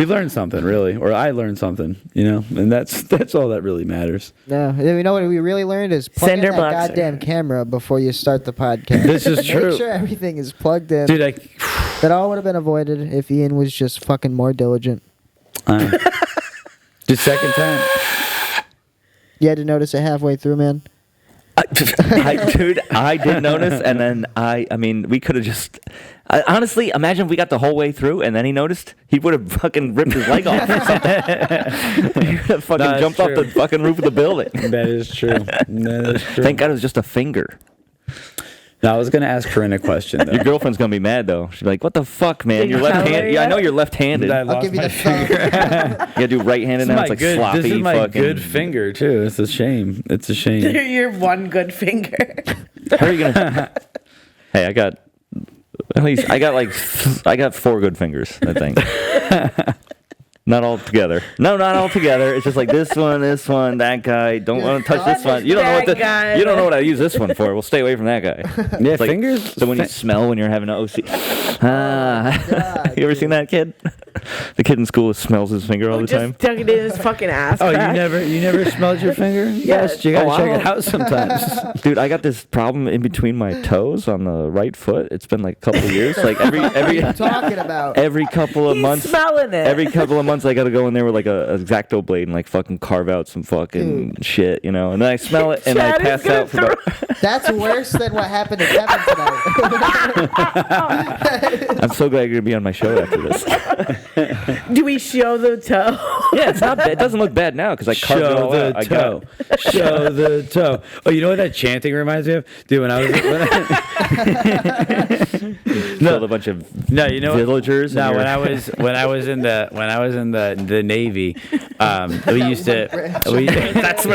learned something really, or I learned something. And that's all that really matters. No, you know what we really learned is plug in Cinder that boxer. goddamn camera before you start the podcast. This is true. Make sure everything is plugged in. Dude, That all would have been avoided if Ian was just fucking more diligent. just second time. You had to notice it halfway through, man. Dude, I did notice, and then I mean, we could have just. Honestly, imagine if we got the whole way through, and then he noticed. He would have fucking ripped his leg off or something. He would have fucking That's jumped off true. the fucking roof of the building. That is true. That is true. Thank God it was just a finger. Now, I was gonna ask Corinne a question though. Your girlfriend's gonna be mad though. She's like, "What the fuck, man? Did You're you tell her left-handed. Yeah, I yet? know you're left-handed. I You I'll give you the thumb. gotta do right-handed now. It's like sloppy. This is my fucking. good finger too. It's a shame. It's a shame. Your one good finger. How are you gonna? Hey, I got. At least I got 4 good fingers. I think. Not all together. No, not all together. It's just like this one, that guy. Don't want to touch this one. You don't know what That guy. you don't know what I use this one for. We'll stay away from that guy. Yeah, It's like, fingers. So when you smell when you're having an OC. God, You ever seen that kid? The kid in school smells his finger all the time. Just tuck it in his fucking ass. Oh, crack. you never smelled your finger? Yes, you gotta Oh, check wow. it out sometimes. Dude, I got this problem in between my toes on the right foot. It's been like a couple of years. Like every What are you talking about? every couple of He's months. smelling it. Every couple of months, I got to go in there with like a X-Acto blade and like fucking carve out some fucking shit, And then I smell it and I Chad is pass gonna out for about. That's worse than what happened to Kevin tonight. I'm so glad you're gonna be on my show after this. Do we show the toe? Yeah, it's not bad. It doesn't look bad now because I carved it Show all the out. I toe. got Show the toe. Oh, you know what that chanting reminds me of? Dude, when I was killed a bunch of no, you know what? villagers. No, and when you're- I was in the Navy, we used to that's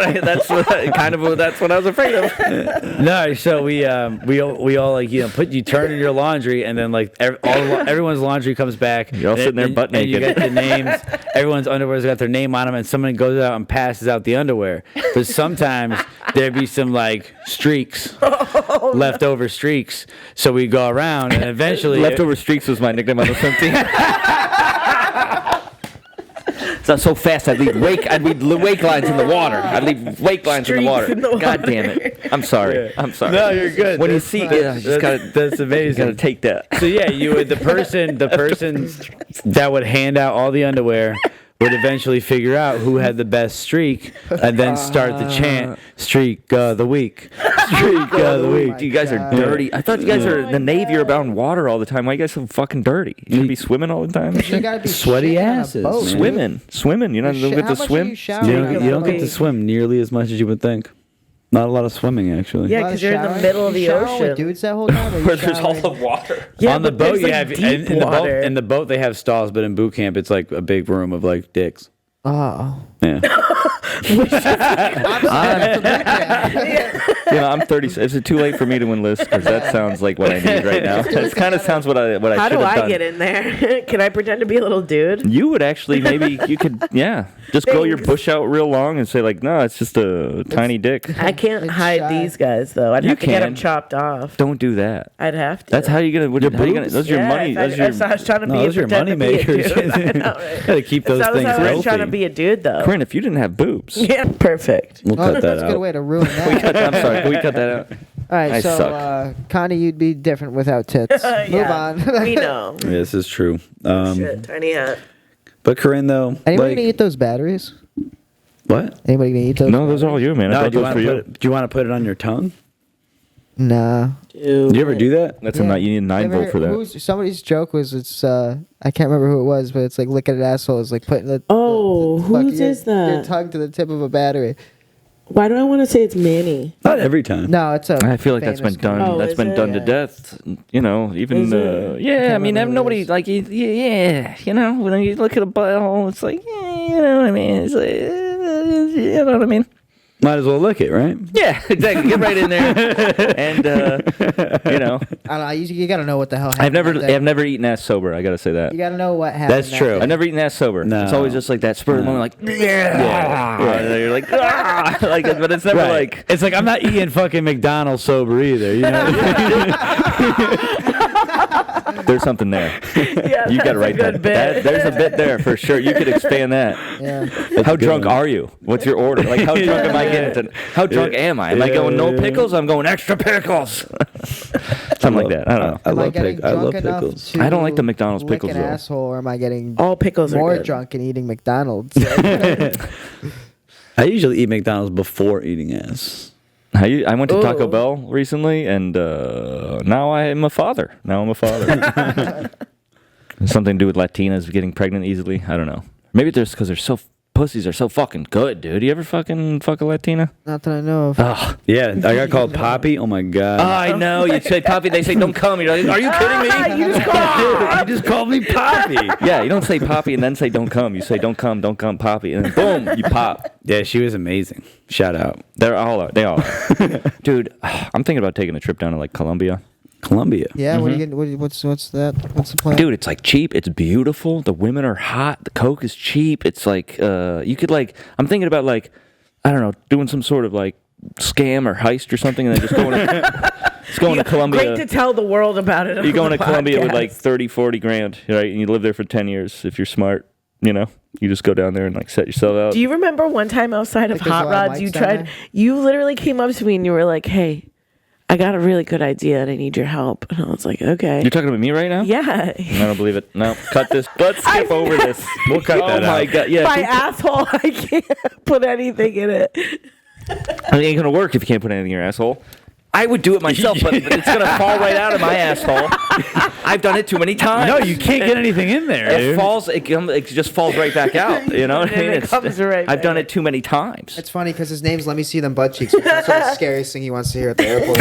what I was afraid of. no, so we all like you turn in your laundry and then like everyone's laundry comes back. You're all sitting there butt and you naked. get the names. Everyone's underwear's got their name on them, and someone goes out and passes out the underwear. But sometimes there'd be some like streaks, leftover streaks. So we go around and eventually Leftover streaks was my nickname on the swim team. So fast, I'd leave wake lines in the water. I'd leave wake lines in the Streaks water. in the God water. damn it! I'm sorry. Yeah. I'm sorry. No, you're good. When you That's see, fine. yeah, you just gotta. That's You amazing. gotta take that. So yeah, you would the person that would hand out all the underwear would eventually figure out who had the best streak and then start the chant streak of the week. Streak of the week. You guys are dirty. I thought you guys are in the Navy. You're about in water all the time. Why are you guys so fucking dirty? You should be swimming all the time. You gotta be Sweaty shitting on a asses. boat, man. Swimming. You don't Shit, get how to much swim. are you showering You on don't, a you don't get to boat? swim nearly as much as you would think. Not a lot of swimming actually. Yeah, A lot because of you're in the showering? middle of You the showering with ocean. dudes that whole time. Or you Where there's all showering- the water. Yeah, On the but boat there's, you like, have deep in the boat water. in the boat they have stalls, but in boot camp it's like a big room of like dicks. Oh. Yeah. I'm 30. Is it too late for me to enlist? Because that sounds like what I need right now. It kind of sounds what I How should do have I done. get in there? Can I pretend to be a little dude? You would actually maybe you could just grow your Thanks. bush out real long and say like no, it's just a tiny dick. I can't It's hide shy. these guys though. I'd You have to get them can. chopped off. Don't do that. I'd have to. That's how you gonna. What, how you gonna? boobs? Those are your money. Those are I was trying to No, be those are your pretend to be a moneymakers. dude. I know, right? Gotta keep those That was things how I was healthy. trying to be a dude though. Corinne, if you didn't have boobs, Yeah, perfect. We'll Oh, cut that's that a good out. way to ruin that. I'm sorry. Can we cut that out? All right, I so suck. Connie, you'd be different without tits. Move Yeah, on. we know. Yeah, this is true. Shit, tiny hat. But Corinne, though, Anybody like, gonna eat those batteries? what? Anybody gonna eat those? No, those are all you, man. I No, thought do you those want for to you. do you want to put it on your tongue? Nah. Do you ever do that? That's a you need a 9 volt for that. Somebody's joke was it's I can't remember who it was, but it's like licking an asshole is like putting the Oh, fucking whose is your that? tongue to the tip of a battery. Why do I want to say it's Manny? Not every time. No, it's a. I feel like that's been famous done. Oh, That's is been it? done to Yeah. death. You know, even Is it? yeah. I mean, remember who it nobody is. like yeah. You know, when you look at a butthole, it's like you know what I mean. It's like you know what I mean. Might as well lick it, right? Yeah, exactly. Get right in there, and you know, I don't know. You gotta know what the hell I've happened. never never eaten ass sober. I gotta say that. You gotta know what happened. That's that true. day. I've never eaten ass sober. No. It's always just like that spur of the moment, like yeah. And then you're like like, but it's never like. It's like I'm not eating fucking McDonald's sober either. You know? There's something there. Yeah, You got that's to write a good that. bit. There's a bit there for sure. You could expand that. Yeah. How a good drunk one. are you? What's your order? Like, how drunk am I getting? How drunk am I? Am I going no pickles? I'm going extra pickles. Something like that. I don't know. I Am I love getting I love drunk enough pickles. to I don't like the McDonald's lick pickles, an though. asshole, or am I getting All pickles are more good. drunk and eating McDonald's? I usually eat McDonald's before eating ass. I went to Taco Ooh. Bell recently, and now I'm a father. Something to do with Latinas getting pregnant easily. I don't know. Maybe it's just because pussies are so fucking good, dude. You ever fucking fuck a Latina? Not that I know of. Oh, Yeah, I got called Poppy. Oh my god. I know. You say Poppy, they say don't come. You're like, are you kidding me? you just called me Poppy. Yeah, you don't say Poppy and then say don't come. You say don't come, Poppy, and then boom, you pop. Yeah, she was amazing. Shout out. They all are. Dude, I'm thinking about taking a trip down to like Colombia. Colombia. Yeah, what are you getting? What's that? What's the plan? Dude, it's like cheap. It's beautiful. The women are hot. The coke is cheap. It's like you could like. I'm thinking about like, I don't know, doing some sort of like scam or heist or something, and then just going to Colombia. Great to tell the world about it. You go on into the Colombia with podcast. like 30, 40 grand, right? And you live there for 10 years if you're smart. You know, you just go down there and like set yourself out. Do you remember one time outside of Like there's a Hot lot of Rods, you mics down tried? there? You literally came up to me and you were like, "Hey, I got a really good idea and I need your help." And I was like, "Okay." You're talking about me right now? Yeah. I don't believe it. No, cut this. Let's skip over this. We'll cut that Oh my out. god, yeah. My asshole, I can't put anything in it. It ain't gonna work if you can't put anything in your asshole. I would do it myself, but it's gonna fall right out of my asshole. I've done it too many times. No, you can't get anything in there, It dude. falls. It just falls right back out. You know what I And mean? it comes right I've back. done it too many times. It's funny because his name's Let Me See Them Butt Cheeks. Which is sort of the scariest thing he wants to hear at the airport.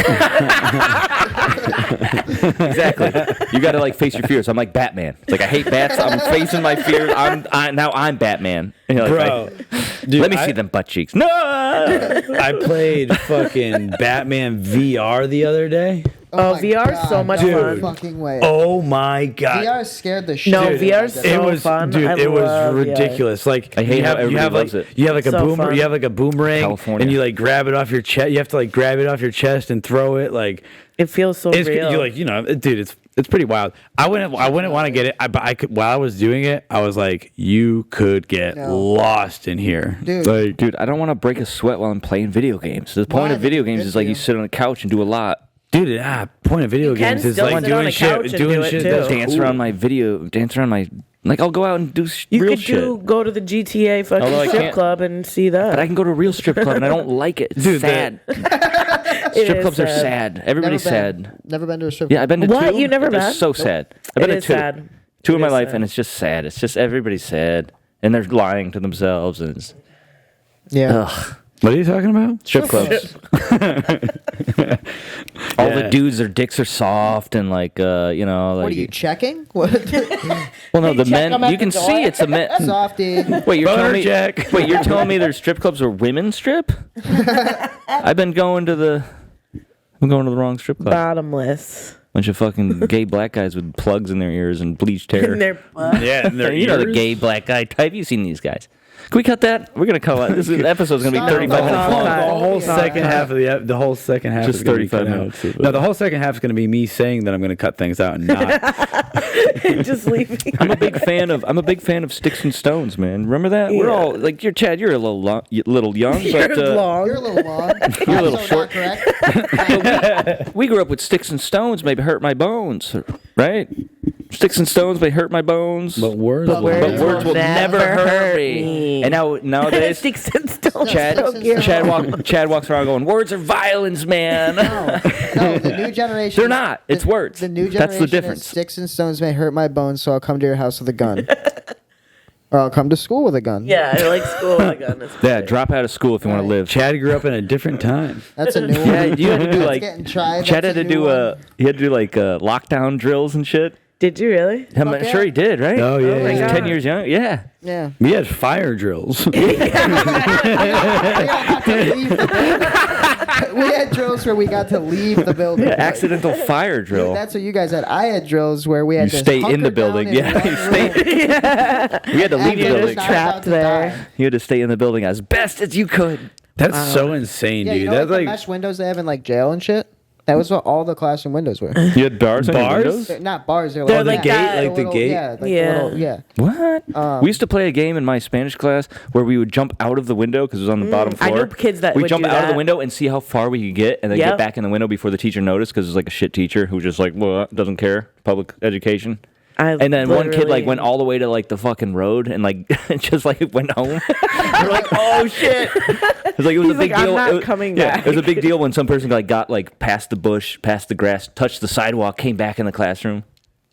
Exactly. You got to like face your fears. I'm like Batman. It's like I hate bats. I'm facing my fears. Now I'm Batman. And you're like, Bro, dude, let me see them butt cheeks. No. I played fucking Batman VR the other day. Oh, my VR is so much no fun. fucking way. Oh my god. VR scared the shit. No, out of me. VR's Like, so It was, fun. dude. I It was love VR. ridiculous. Like I hate you how have, you everybody have loves like it. you have like a So boomer. fun. You have like a boomerang, California. and you like grab it off your chest. You have to like grab it off your chest and throw it. Like It feels so it's real. you like dude. It's pretty wild. I wouldn't want to get it. But I could while I was doing it. I was like, you could get No. lost in here, Dude. Like, Dude, I don't want to break a sweat while I'm playing video games. The point Why? of video games Good is like for you you. sit on a couch and do a lot. dude, point of video can games is still like sit on doing a couch shit, and doing do it, shit. too. That's Dance cool. around my like I'll go out and do you real could shit. go to the GTA fucking Although I strip can't- club and see that. But I can go to a real strip club and I don't like it. It's Dude, sad. It Strip is clubs are sad. sad. Everybody's sad. Never been to a strip Yeah, I've been to What? two. You never It's been? so sad. I've It been to is two. sad. Two It in my is life, sad. and it's just sad. It's just everybody's sad, and they're lying to themselves. And it's, Yeah. ugh, What are you talking about? strip clubs. All the Yeah. dudes, their dicks are soft, and like like. What are you checking? What? Well, no, the check men. them at You can the door? see it's a men. Softy. Wait, you're Boner telling me? check. Wait, you're telling me there's strip clubs where women strip? I've been going to the. I'm going to the wrong strip club. Bottomless. Bunch of fucking gay black guys with plugs in their ears and bleached hair. In their Yeah, and their You know the ears. gay black guy type. You've seen these guys. Can we cut that? We're gonna cut that. This episode's gonna be Stop. 35 minutes Stop. long. The whole Yeah. second half of the whole second half Just is gonna be 35 cut out. minutes. No, the whole second half is going to be me saying that I'm going to cut things out and not. just leaving. I'm a big fan of Sticks and Stones, man. Remember that? We're Yeah. all like, you're Chad. You're a little young, You're but long. You're a little long. You're a little Also short. not correct. we grew up with Sticks and Stones. Maybe hurt my bones, right? Sticks and Stones may hurt my bones, But words, But but words words will never hurt me. And nowadays, Sticks and stones. Chad, Sticks and Stones. Chad walks around going, "Words are violence, man." No, the new generation. They're not. It's words. The new That's generation. the difference. Is sticks and stones may hurt my bones, so I'll come to your house with a gun, or I'll come to school with a gun. Yeah, I like school. My goodness. Yeah, drop out of school if you want to live. Chad grew up in a different time. That's a new one. Yeah, you had to do That's like getting tried. Chad That's had a to new do one. he had to do like lockdown drills and shit. Did you really? I'm Fuck sure yeah. he did, right? Oh, yeah, He was yeah. 10 years young. Yeah. Yeah. We had fire drills. We had drills where we got to leave the building. Yeah, accidental fire drill. That's what you guys had. I had drills where we had You to stay in hunker the building. down in Yeah, you one stay. room. We had to leave the After building. I was Trapped about to there. die. You had to stay in the building as best as you could. That's so insane, Yeah, dude. you know That's like the like mesh windows they have in like jail and shit? That was what all the classroom windows were. You had bars on your Bars? windows? They're not bars. They're They're like, like that. that. The Like the little- gate? Yeah. Like Yeah. Little, yeah. What? We used to play a game in my Spanish class where we would jump out of the window because it was on the bottom I floor. know kids that We'd would jump do out of the that. window and see how far we could get, and then Yep. get back in the window before the teacher noticed because it was like a shit teacher who just like doesn't care public education. And then one kid like went all the way to like the fucking road and like just like went home. We're like, oh shit! It was like it was He's a big like, "I'm deal. not It was- coming yeah, back." It was a big deal when some person like got like past the bush, past the grass, touched the sidewalk, came back in the classroom.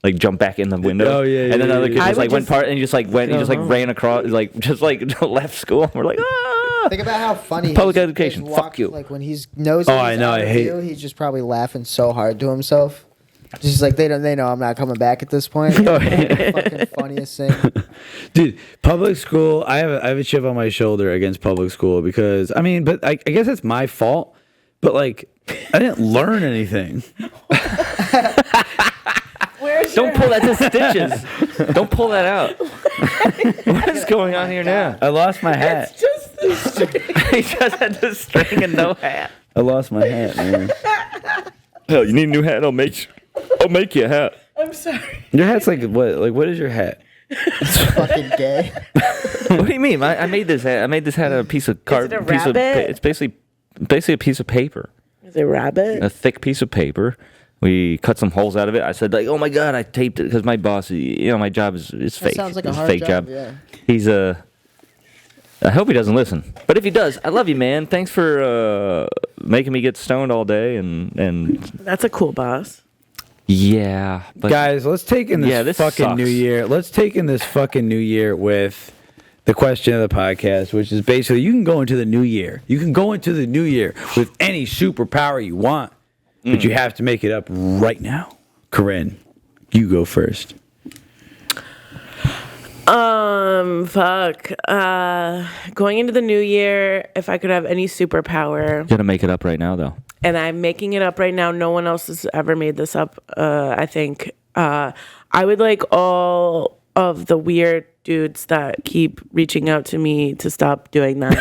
Like jumped back in the window. Oh, yeah, And then yeah, another yeah, kid yeah. I just would like went just part and he just like went. He go just like home. ran across, like just like left school. We're like, ah. Think about how funny Public his education, walk- fuck you. Like when he's knows. Oh, he's I know, out I of hate- view, he's just probably laughing so hard to himself. Just like they know I'm not coming back at this point. Oh, The fucking funniest thing. Dude, public school. I have a chip on my shoulder against public school because but I guess it's my fault. But like, I didn't learn anything. Don't pull that to stitches. Don't pull that out. What is going on here now? I lost my hat. He just had the string and no hat. I lost my hat, man. Hell, you need a new hat? I'll make you a hat. I'm sorry. Your hat's like what? Like what is your hat? Fucking gay. What do you mean? I made this hat. I made this hat out of a piece of card. it a piece of rabbit? It's basically a piece of paper, Is it rabbit? a thick piece of paper. We cut some holes out of it. I said like, oh my god, I taped it because my boss, my job is That fake. sounds like a It's hard fake job. Yeah. He's I hope he doesn't listen. But if he does, I love you, man. Thanks for making me get stoned all day and That's a cool boss. yeah. But Guys, let's take in this, this fucking sucks. new year. Let's take in this fucking new year with the question of the podcast, which is basically you can go into the new year. You can go into the new year with any superpower you want, but you have to make it up right now. Corinne, you go first. Fuck. Going into the new year, if I could have any superpower, you gotta make it up right now, though. and I'm making it up right now. No one else has ever made this up. I think I would like all of the weird dudes that keep reaching out to me to stop doing that,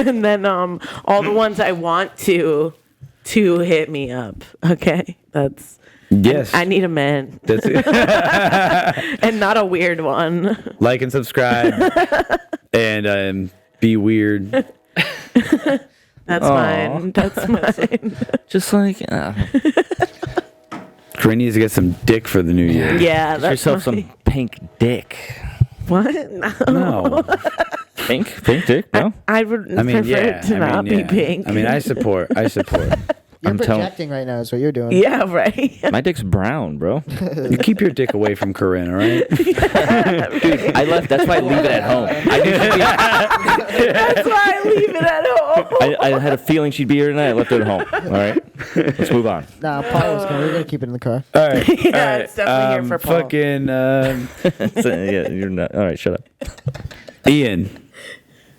and then all the ones I want to hit me up. Okay, that's. Yes. I need a man, That's it. and not a weird one. Like and subscribe. And be weird. That's mine. That's mine. Just like Corinne needs to get some dick for the new year. Yeah, get that's yourself mine. some pink dick. What? No. No. Pink dick? No. I would I mean, prefer yeah. it to not be pink. I mean, I support. You're I'm telling- projecting right now. Is what you're doing. yeah, right. My dick's brown, bro. You keep your dick away from Corinne, all right? I left. That's why I leave it at home. I knew she'd be, That's why I leave it at home. I had a feeling she'd be here tonight. I left it at home. All right. Let's move on. Nah, Paul was coming. We're gonna keep it in the car. All right. Yeah, it's definitely here for Paul. Fucking So, yeah, you're not. All right, shut up. Ian,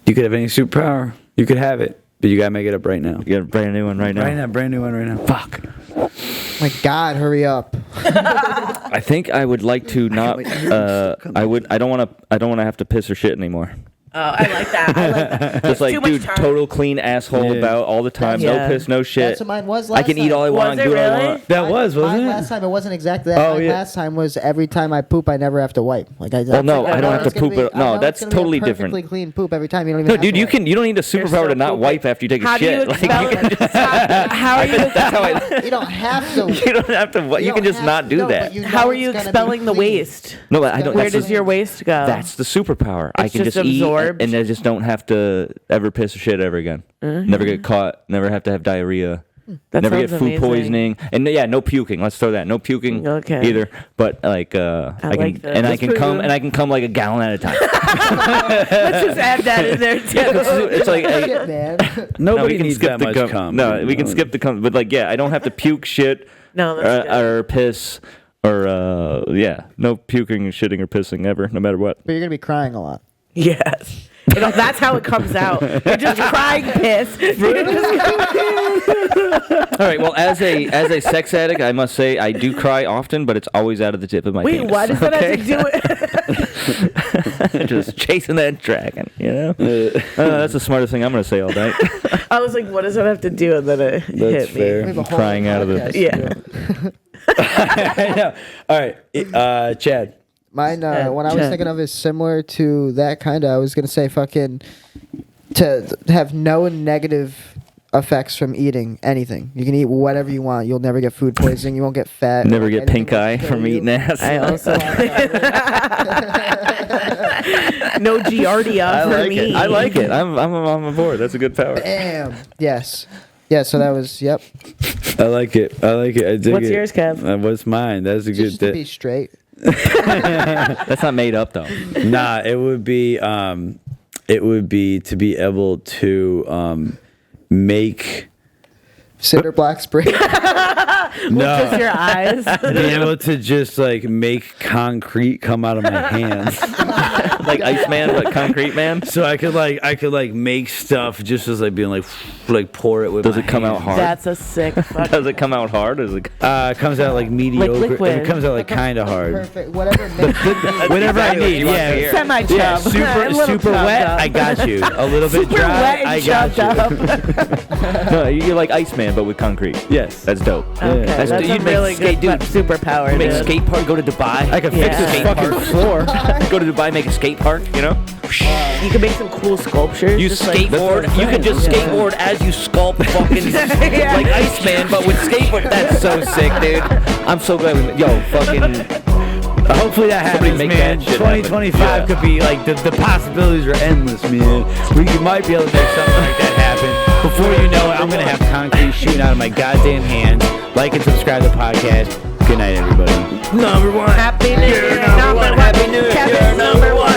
you could have any superpower. You could have it, but you gotta make it up right now. You got a brand new one right now. Brand new one right now. Fuck. My God, hurry up. I think I would like to not. I don't want to have to piss or shit anymore. Oh, I like that. I like that. Just like, too much dude, time. total clean asshole about all the time. Yeah. No piss, no shit. That's what mine was last I can eat time. all I want, Was it do what I really? want. That wasn't Mine it? last time, it wasn't exactly that. Oh, Mine yeah. last time was every time I poop, I never have to wipe. Like I. Well, no, I don't have it's to gonna poop be- it. I No, know that's it's gonna be a totally different. perfectly clean poop every time. You don't even. No, have dude, to you wipe. can. You don't need a You're superpower so to not poopy. wipe after you take a How do shit. you Like, expel you can it? just, How are you? that's how I. You don't have to. You don't have to. You can don't just have not to, do no, that. but you know How are it's you gonna be expelling the clean. waste? No, I don't. Where that's does the- your waste go? That's the superpower. I It's can just just eat, absorbed? and I just don't have to ever piss or shit ever again. Never get caught. Never have to have diarrhea. That Never get sounds food amazing. poisoning, and yeah, no puking. Let's throw that. No puking Okay. either. But like, I can, like that. and I That's can pretty come, good. and I can come like a gallon at a time. Let's just add that in there too. It's like. Shit, man. No, Nobody we can needs skip that the much cum. cum. No, we can skip the cum. But like, yeah, I don't have to puke shit No, that's good. or piss or yeah, no puking, shitting, or pissing ever, no matter what. But you're gonna be crying a lot. Yes. That's how it comes out. You're just crying piss. All right. Well, as a sex addict, I must say I do cry often, but it's always out of the tip of my Wait, penis. why does that have to do with? Just chasing that dragon, you know? That's the smartest thing I'm going to say all night. I was like, what does that have to do? And then it hit fair. We have a whole Crying out of the- podcast. me. Yeah. I know. All right, Chad. Mine, when I was thinking of, is similar to that kind of. I was gonna say fucking to have no negative effects from eating anything. You can eat whatever you want. You'll never get food poisoning. You won't get fat. Never or get anything pink will eye kill from you. eating ass. I also no giardia for me. I like it. I'm on board. That's a good power. Damn. Yes. Yeah. So that was. Yep. I like it. I dig What's it. yours, Kev? What's mine? That's a good. Just to be straight. That's not made up though. Nah, it would be to be able to make Cinder block spray. Just your eyes. be able to just like make concrete come out of my hands. Like Iceman, but Concrete Man. So I could make stuff just as like being like pour it with. Does my it come out hands. hard? That's a sick fucking. Does it come out hard? Is it? It comes out like mediocre. liquid. It comes out like kind of hard. Perfect. Whatever makes you Whatever I exactly what need. you want to Yeah. hear. Semi chub. Yeah, super wet. I got you. A little bit Super dry. wet and I got chubbed you. up. No, you're like Iceman, but with concrete. Yes. That's dope. Okay, That's that's you'd a make really skate- good dude, superpower. Make dude. skate park. Go to Dubai. I can fix Yeah. this fucking floor. Go to Dubai, make a skate park. You know. You can make some cool sculptures. You just like- skateboard. You could just Yeah. skateboard as you sculpt fucking like Iceman, but with skateboard. That's so sick, dude. I'm so glad we. Yo, fucking. Hopefully that Somebody happens, make man. that shit happen. 2025 Yeah. could be like the possibilities are endless, man. We might be able to make something like that happen. Before you know it, I'm gonna have concrete shooting out of my goddamn hands. Like and subscribe to the podcast. Good night, everybody. Number one. Happy New Year. Number one. Happy New Year. Kevin's number one.